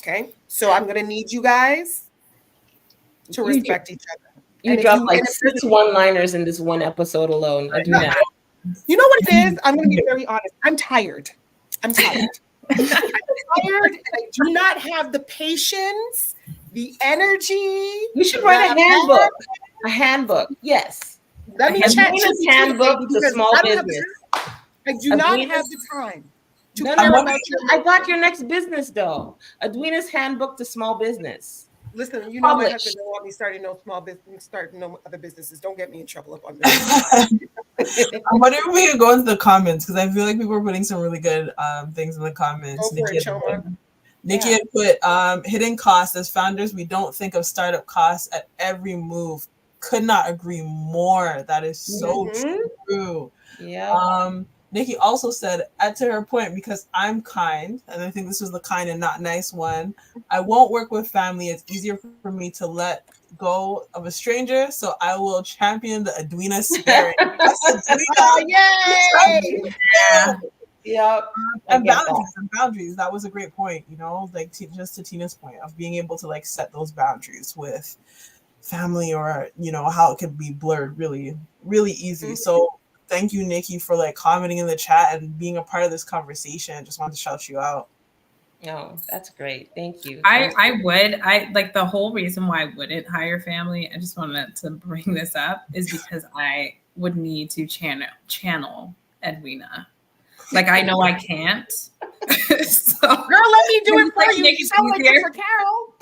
Okay. So I'm gonna need you guys to You respect each other. you And if dropped you like and if six one-liners in this one episode alone. I do no, not. you know what it is? I'm gonna be very honest. I'm tired. I'm tired. I'm tired, and I do not have the patience, the energy, You should write the a handbook. A handbook, yes. let me chat Adwina's GPT, handbook baby, to because small I don't have the business. time. I do not have Adwina's the time to no, care no, about your I got your next business though. Adwina's handbook to small business. listen. You know my husband Published. don't want me starting no small business, starting no other businesses. Don't get me in trouble up on this. I wonder if we could go into the comments, because I feel like people are putting some really good things in the comments. Go for it, Choma. Nikki Yeah. had put hidden costs. As founders, we don't think of startup costs at every move. Could not agree more. That is so Mhm. true. Yeah. Nikki also said, add to her point, because I'm kind, and I think this was the kind and not nice one, I won't work with family. It's easier for me to let go of a stranger, so I will champion the Edwina spirit. Yes, Oh, Edwina! yay! Yeah. Yep. I And get that. boundaries. That was a great point, like just to Tina's point of being able to like set those boundaries with family, or how it could be blurred really, really easy. Mhm. So thank you, Nikki, for like commenting in the chat and being a part of this conversation. Just wanted to shout you out. No, that's great. Thank you. I like the whole reason why I wouldn't hire family. I just wanted to bring this up is because I would need to channel Edwina. Like I know I can't. So Girl, let me do it for like you. make You it sound like easier. Mr. Carol.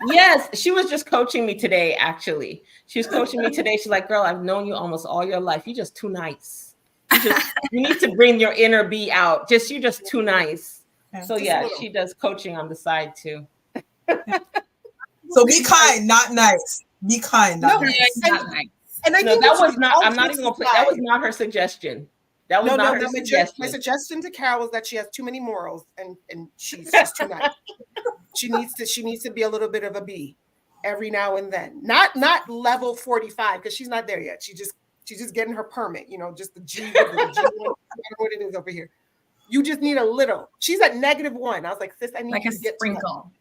Yes, she was just coaching me today, actually. She was coaching me today. She's like, girl, I've known you almost all your life. You're just too nice. You need to bring your inner bee out. You're just too nice. Yeah. So yeah, she does coaching on the side too. So be kind, not nice. Be kind, not nice. Not nice. And I think that was not. I'm not even gonna play. That was not her suggestion. That was not her suggestion. My suggestion to Carol is that she has too many morals, and she's just too nice. She needs to be a little bit of a bee every now and then. Not level 45 because she's not there yet. She's just getting her permit. Just the G. I don't know what it is over here. You just need a little. She's at -1. I was like, sis, I need like to get sprinkle.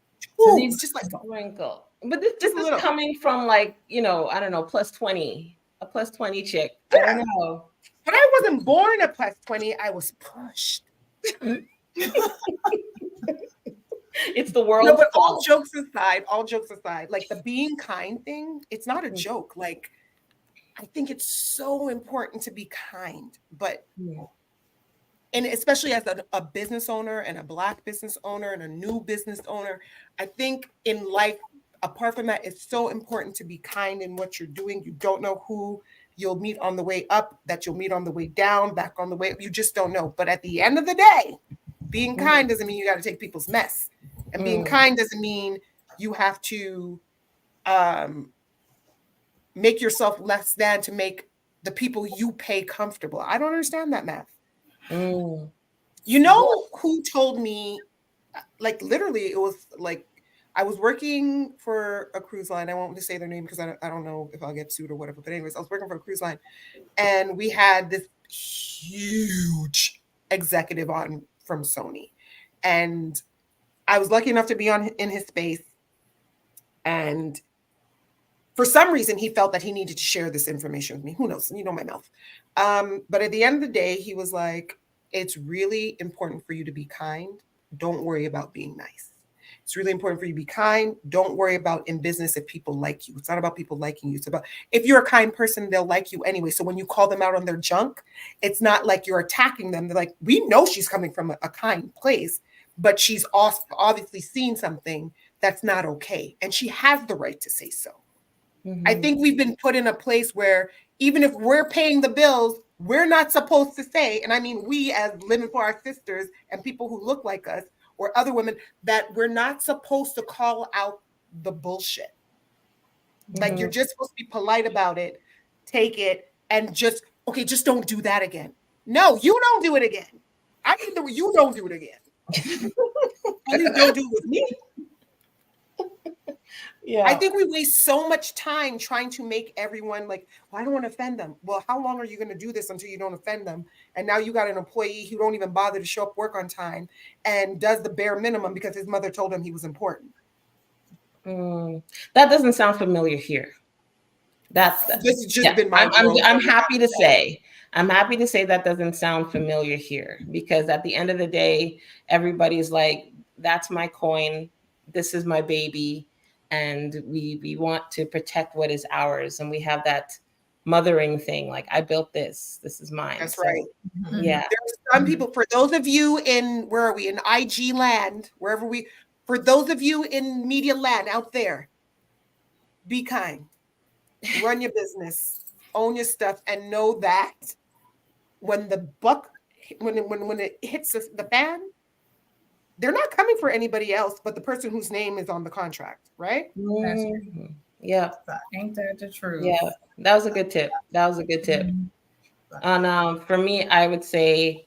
Ooh, just like sprinkle. But this is coming from like, I don't know, +20, a +20 chick. Yeah. I don't know. But I wasn't born a +20. I was pushed. It's the world. No, but all jokes aside, like the being kind thing, it's not a joke. Like, I think it's so important to be kind, but and especially as a business owner and a Black business owner and a new business owner, I think in life, apart from that, it's so important to be kind in what you're doing. You don't know who you'll meet on the way up, that you'll meet on the way down, back on the way up. You just don't know. But at the end of the day, being kind doesn't mean you got to take people's mess. And being kind doesn't mean you have to make yourself less than to make the people you pay comfortable. I don't understand that math. You know who told me, like literally, it was like I was working for a cruise line. I won't just say their name because I don't know if I'll get sued or whatever. But anyways, I was working for a cruise line, and we had this huge executive on from Sony, and I was lucky enough to be in his space, and for some reason he felt that he needed to share this information with me. Who knows? You know my mouth. But at the end of the day, he was like, it's really important for you to be kind. Don't worry about being nice. It's really important for you to be kind. Don't worry about in business if people like you. It's not about people liking you. It's about if you're a kind person, they'll like you anyway. So when you call them out on their junk, it's not like you're attacking them. They're like, we know she's coming from a kind place, but she's obviously seen something that's not okay. And she has the right to say so. I think we've been put in a place where even if we're paying the bills, we're not supposed to say, and I mean we as living for our sisters and people who look like us or other women, that we're not supposed to call out the bullshit. Like you're just supposed to be polite about it, take it, and just don't do that again. No, you don't do it again. I mean, you don't do it again. Only don't do it with me. Yeah. I think we waste so much time trying to make everyone like, well, I don't want to offend them. Well, how long are you going to do this until you don't offend them? And now you got an employee who don't even bother to show up work on time and does the bare minimum because his mother told him he was important. That doesn't sound familiar here. This has just been my. I'm happy to say. I'm happy to say that doesn't sound familiar here because at the end of the day, everybody's like, that's my coin. This is my baby. And we want to protect what is ours. And we have that mothering thing. Like, I built this. This is mine. That's right. Yeah. There's some people, for those of you in, where are we? In IG land, for those of you in media land out there, be kind. Run your business. Own your stuff. And know that when the buck, when it hits the fan, they're not coming for anybody else but the person whose name is on the contract, right? Yeah. Ain't that the truth? Yeah, that was a good tip. And for me, I would say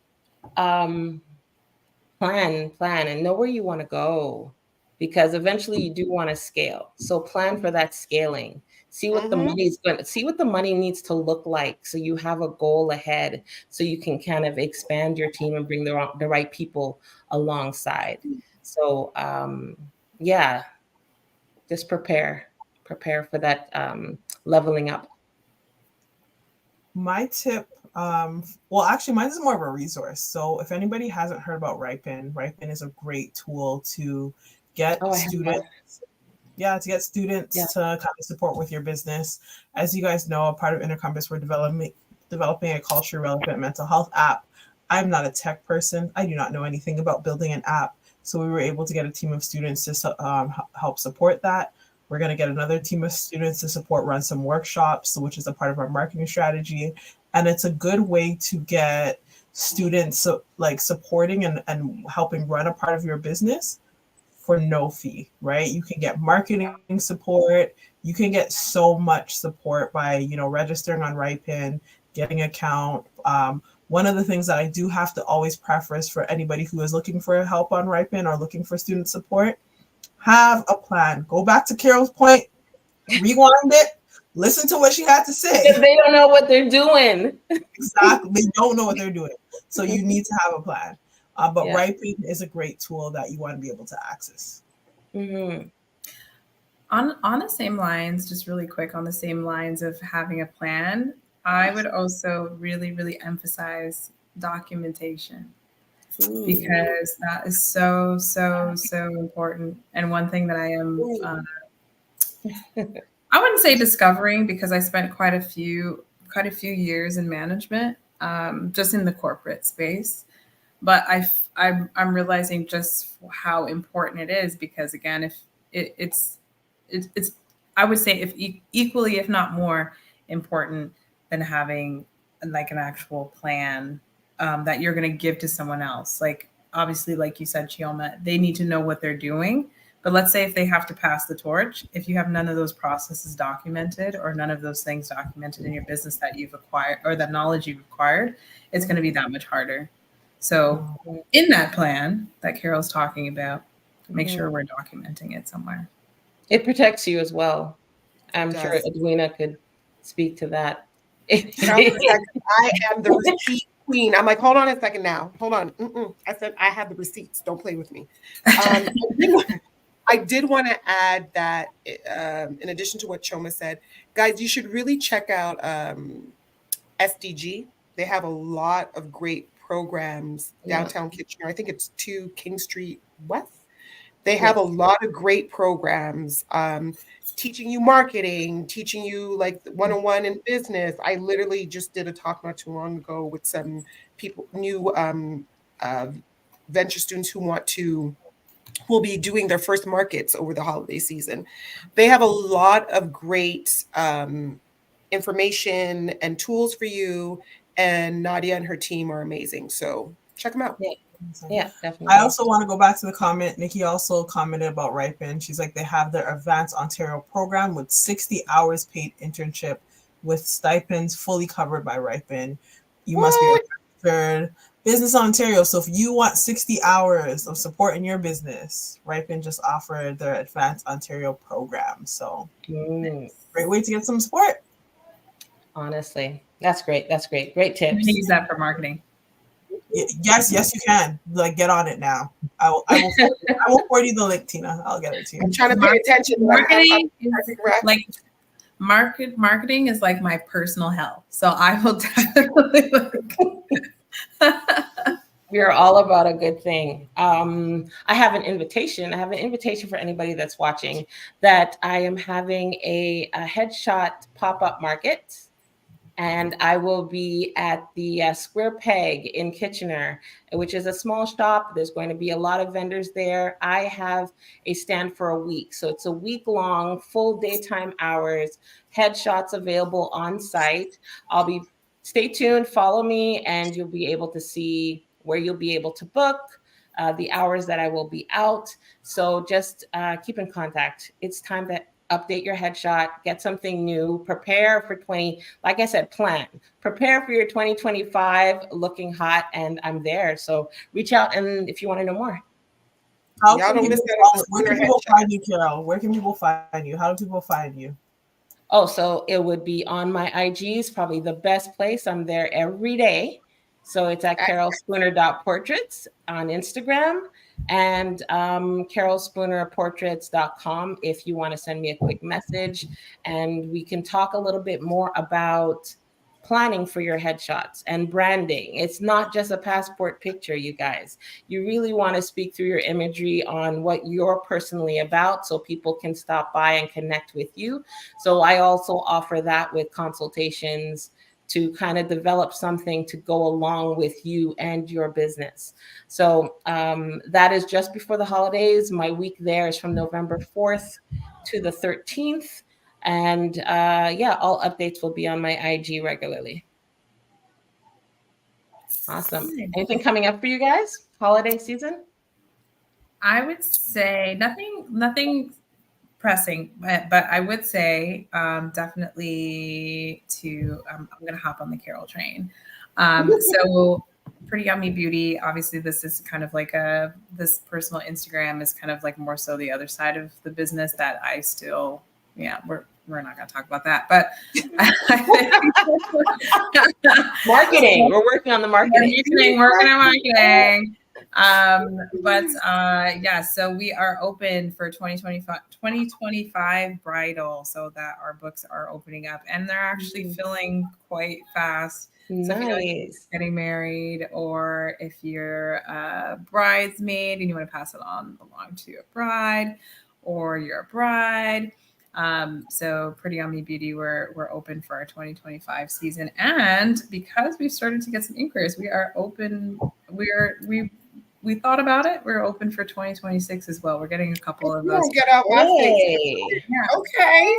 plan and know where you want to go, because eventually you do want to scale. So plan for that scaling. See what the money needs to look like, so you have a goal ahead, so you can kind of expand your team and bring the right people alongside. So just prepare for that leveling up. My tip, well, actually, mine is more of a resource. So if anybody hasn't heard about Ripen is a great tool to get students. Yeah, to get students to kind of support with your business. As you guys know, a part of Intercompass, we're developing a culture relevant mental health app. I'm not a tech person. I do not know anything about building an app. So we were able to get a team of students to help support that. We're going to get another team of students to run some workshops, which is a part of our marketing strategy. and it's a good way to get students like supporting and helping run a part of your business for no fee, right? You can get marketing support. You can get so much support by, registering on Ripon, getting an account. One of the things that I do have to always preface for anybody who is looking for help on Ripon or looking for student support, have a plan. Go back to Carol's point, rewind it, listen to what she had to say. They don't know what they're doing. Exactly. They don't know what they're doing. So you need to have a plan. But Ripon is a great tool that you want to be able to access. Mm-hmm. On the same lines, just really quick, on the same lines of having a plan, I would also really, really emphasize documentation. Because that is so, so, so important. And one thing that I am, I wouldn't say discovering, because I spent quite a few years in management, just in the corporate space. But I'm realizing just how important it is, because again, if it's I would say if equally, if not more important than having like an actual plan that you're going to give to someone else. Like obviously, like you said, Chioma, they need to know what they're doing. But let's say if they have to pass the torch, if you have none of those processes documented or none of those things documented in your business that you've acquired or that knowledge you've acquired, it's going to be that much harder. So in that plan that Carol's talking about, make sure we're documenting it somewhere. It protects you as well. I'm sure Edwina could speak to that. I am the receipt queen. I'm like, hold on a second now. Hold on. I said I have the receipts. Don't play with me. I did want to add that in addition to what Choma said, guys, you should really check out SDG. They have a lot of great programs downtown Kitchener. I think it's 2 King Street West. They have a lot of great programs teaching you marketing, teaching you like one-on-one in business. I literally just did a talk not too long ago with some people, new venture students who will be doing their first markets over the holiday season. They have a lot of great information and tools for you. And Nadia and her team are amazing. So check them out. Yeah, definitely. I also want to go back to the comment. Nikki also commented about Ripon. She's like, they have their Advanced Ontario program with 60 hours paid internship with stipends fully covered by Ripon. You must be registered Business Ontario. So if you want 60 hours of support in your business, Ripon just offered their Advanced Ontario program. So great way to get some support. Honestly, that's great. That's great. Great tips. You can use that for marketing. Yes, you can. Like, get on it now. I will forward you the link, Tina. I'll get it to you. I'm trying to pay attention. Marketing marketing is like my personal health. So I will definitely We're all about a good thing. I have an invitation. I have an invitation for anybody that's watching that I am having a headshot pop-up market. And I will be at the Square Peg in Kitchener, which is a small shop. There's going to be a lot of vendors there. I have a stand for a week. So it's a week-long, full daytime hours, headshots available on site. Stay tuned, follow me, and you'll be able to see where you'll be able to book, the hours that I will be out. So just keep in contact. It's time to update your headshot, get something new, prepare for like I said, plan, prepare for your 2025 looking hot, and I'm there. So reach out and if you want to know more. Where can people find you, Carol? Where can people find you? How do people find you? Oh, so it would be on my IGs, probably the best place. I'm there every day. So it's at carolspooner.portraits on Instagram and carolspoonerportraits.com if you want to send me a quick message, and we can talk a little bit more about planning for your headshots and branding. It's not just a passport picture, you guys. You really want to speak through your imagery on what you're personally about so people can stop by and connect with you. So I also offer that with consultations to kind of develop something to go along with you and your business. So that is just before the holidays. My week there is from November 4th to the 13th. And all updates will be on my IG regularly. Awesome. Anything coming up for you guys? Holiday season? I would say nothing pressing, but I would say definitely I'm going to hop on the Carol train. So Pretty Yummy Beauty, obviously this is kind of like this personal Instagram is kind of like more so the other side of the business that I still, we're not going to talk about that, but marketing. We're working on the marketing. Working on marketing. So we are open for 2025 bridal, so that our books are opening up and they're actually filling quite fast. Nice. So if you're getting married, or if you're a bridesmaid and you want to pass it along to your bride, or you're a bride. So Pretty Yummy Beauty, we're open for our 2025 season, and because we've started to get some inquiries, we are open. We thought about it. We're open for 2026 as well. We're getting a couple of those. Get out my face. Yeah. Okay.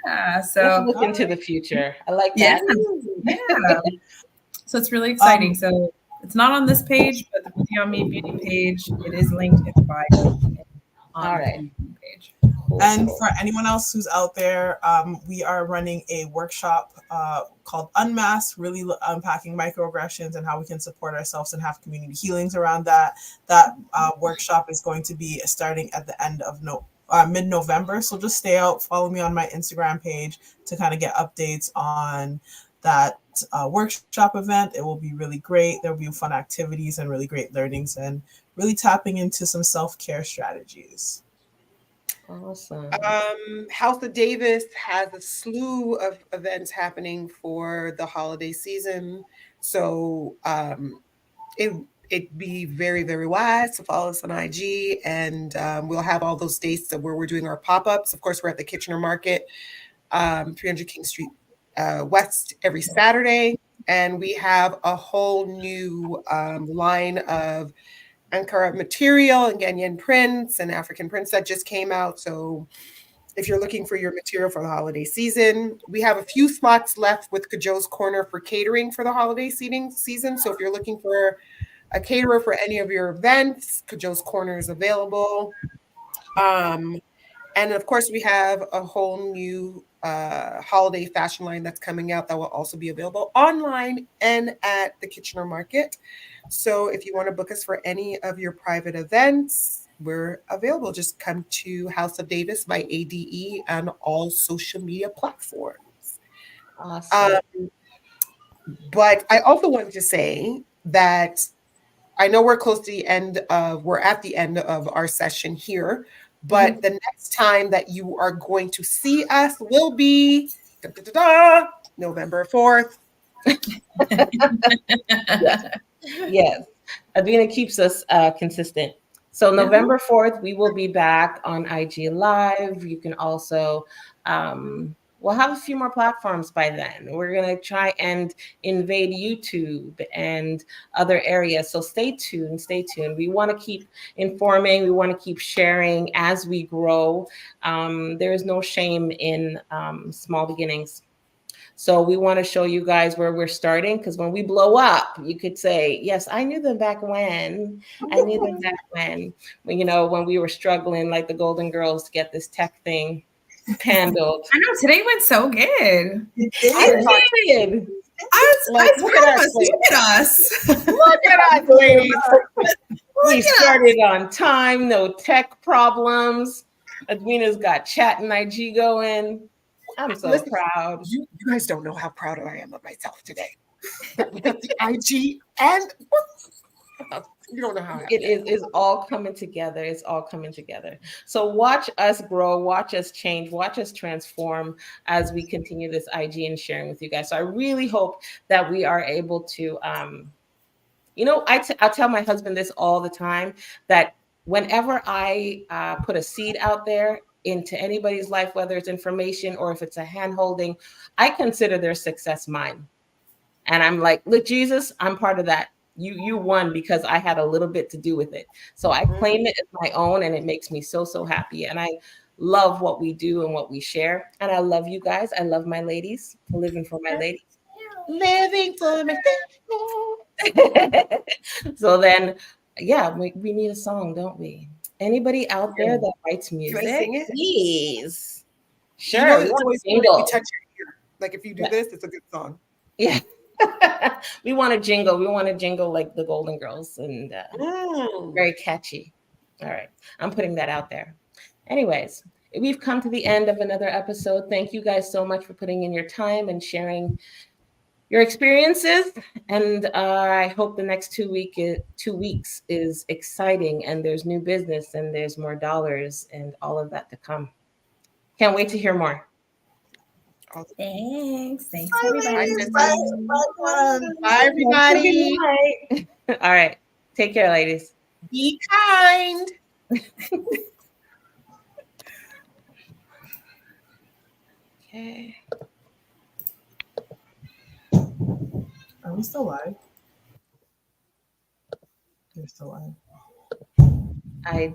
Yeah. So let's look into the future. I like that. Yeah. So it's really exciting. So it's not on this page, but the Pretty Yummy Beauty page, it is linked in the bio. All right. Page. And for anyone else who's out there, we are running a workshop called Unmasked, really unpacking microaggressions and how we can support ourselves and have community healings around that. That workshop is going to be starting at the end of mid-November. So just stay out, follow me on my Instagram page to kind of get updates on that workshop event. It will be really great. There will be fun activities and really great learnings and really tapping into some self-care strategies. Awesome. House of Davis has a slew of events happening for the holiday season. So it'd be very, very wise to follow us on IG, and we'll have all those dates of where we're doing our pop-ups. Of course, we're at the Kitchener Market, 300 King Street West every Saturday. And we have a whole new line of Ankara material and Ghanaian prints and African prints that just came out. So if you're looking for your material for the holiday season, we have a few spots left with Kajo's Corner for catering for the holiday season. So if you're looking for a caterer for any of your events, Kajo's Corner is available. And of course, we have a whole new holiday fashion line that's coming out that will also be available online and at the Kitchener Market. So if you want to book us for any of your private events, we're available. Just come to House of Davis by ADE on all social media platforms. Awesome. But I also wanted to say that I know we're at the end of our session here, but the next time that you are going to see us will be November 4th. Yes. Adina keeps us consistent. So November 4th, we will be back on IG Live. You can also, we'll have a few more platforms by then. We're going to try and invade YouTube and other areas. So stay tuned. We want to keep informing. We want to keep sharing as we grow. There is no shame in small beginnings. So we want to show you guys where we're starting, because when we blow up, you could say, yes, I knew them back when. When we were struggling like the Golden Girls to get this tech thing handled. I know, today went so good. I did. Look at us. Look at us, ladies. We started on time, no tech problems. Adwina's got chat and IG going. I'm so proud. You guys don't know how proud I am of myself today. Because the IG and you don't know how it is all coming together. It's all coming together. So watch us grow, watch us change, watch us transform as we continue this IG and sharing with you guys. So I really hope that we are able to, I tell my husband this all the time, that whenever I put a seed out there into anybody's life, whether it's information or if it's a hand holding, I consider their success mine. And I'm like, look, Jesus, I'm part of that. You won because I had a little bit to do with it. So I claim it as my own, and it makes me so, so happy. And I love what we do and what we share. And I love you guys. I love my ladies. Living for my ladies. Living for my So then, yeah, we need a song, don't we? Anybody out there that writes music, sing it? please. Sure. You know, We it's want a always good if jingle. you touch your ear. Like if you do this, it's a good song. Yeah. We want a jingle. We want a jingle like the Golden Girls and very catchy. All right. I'm putting that out there. Anyways, we've come to the end of another episode. Thank you guys so much for putting in your time and sharing your experiences. And I hope the next 2 weeks is exciting and there's new business and there's more dollars and all of that to come. Can't wait to hear more. Thanks. Thanks, Bye, everybody. ladies. Bye, Bye, everybody. All right. Take care, ladies. Be kind. Okay. Are we still live? You're still live. I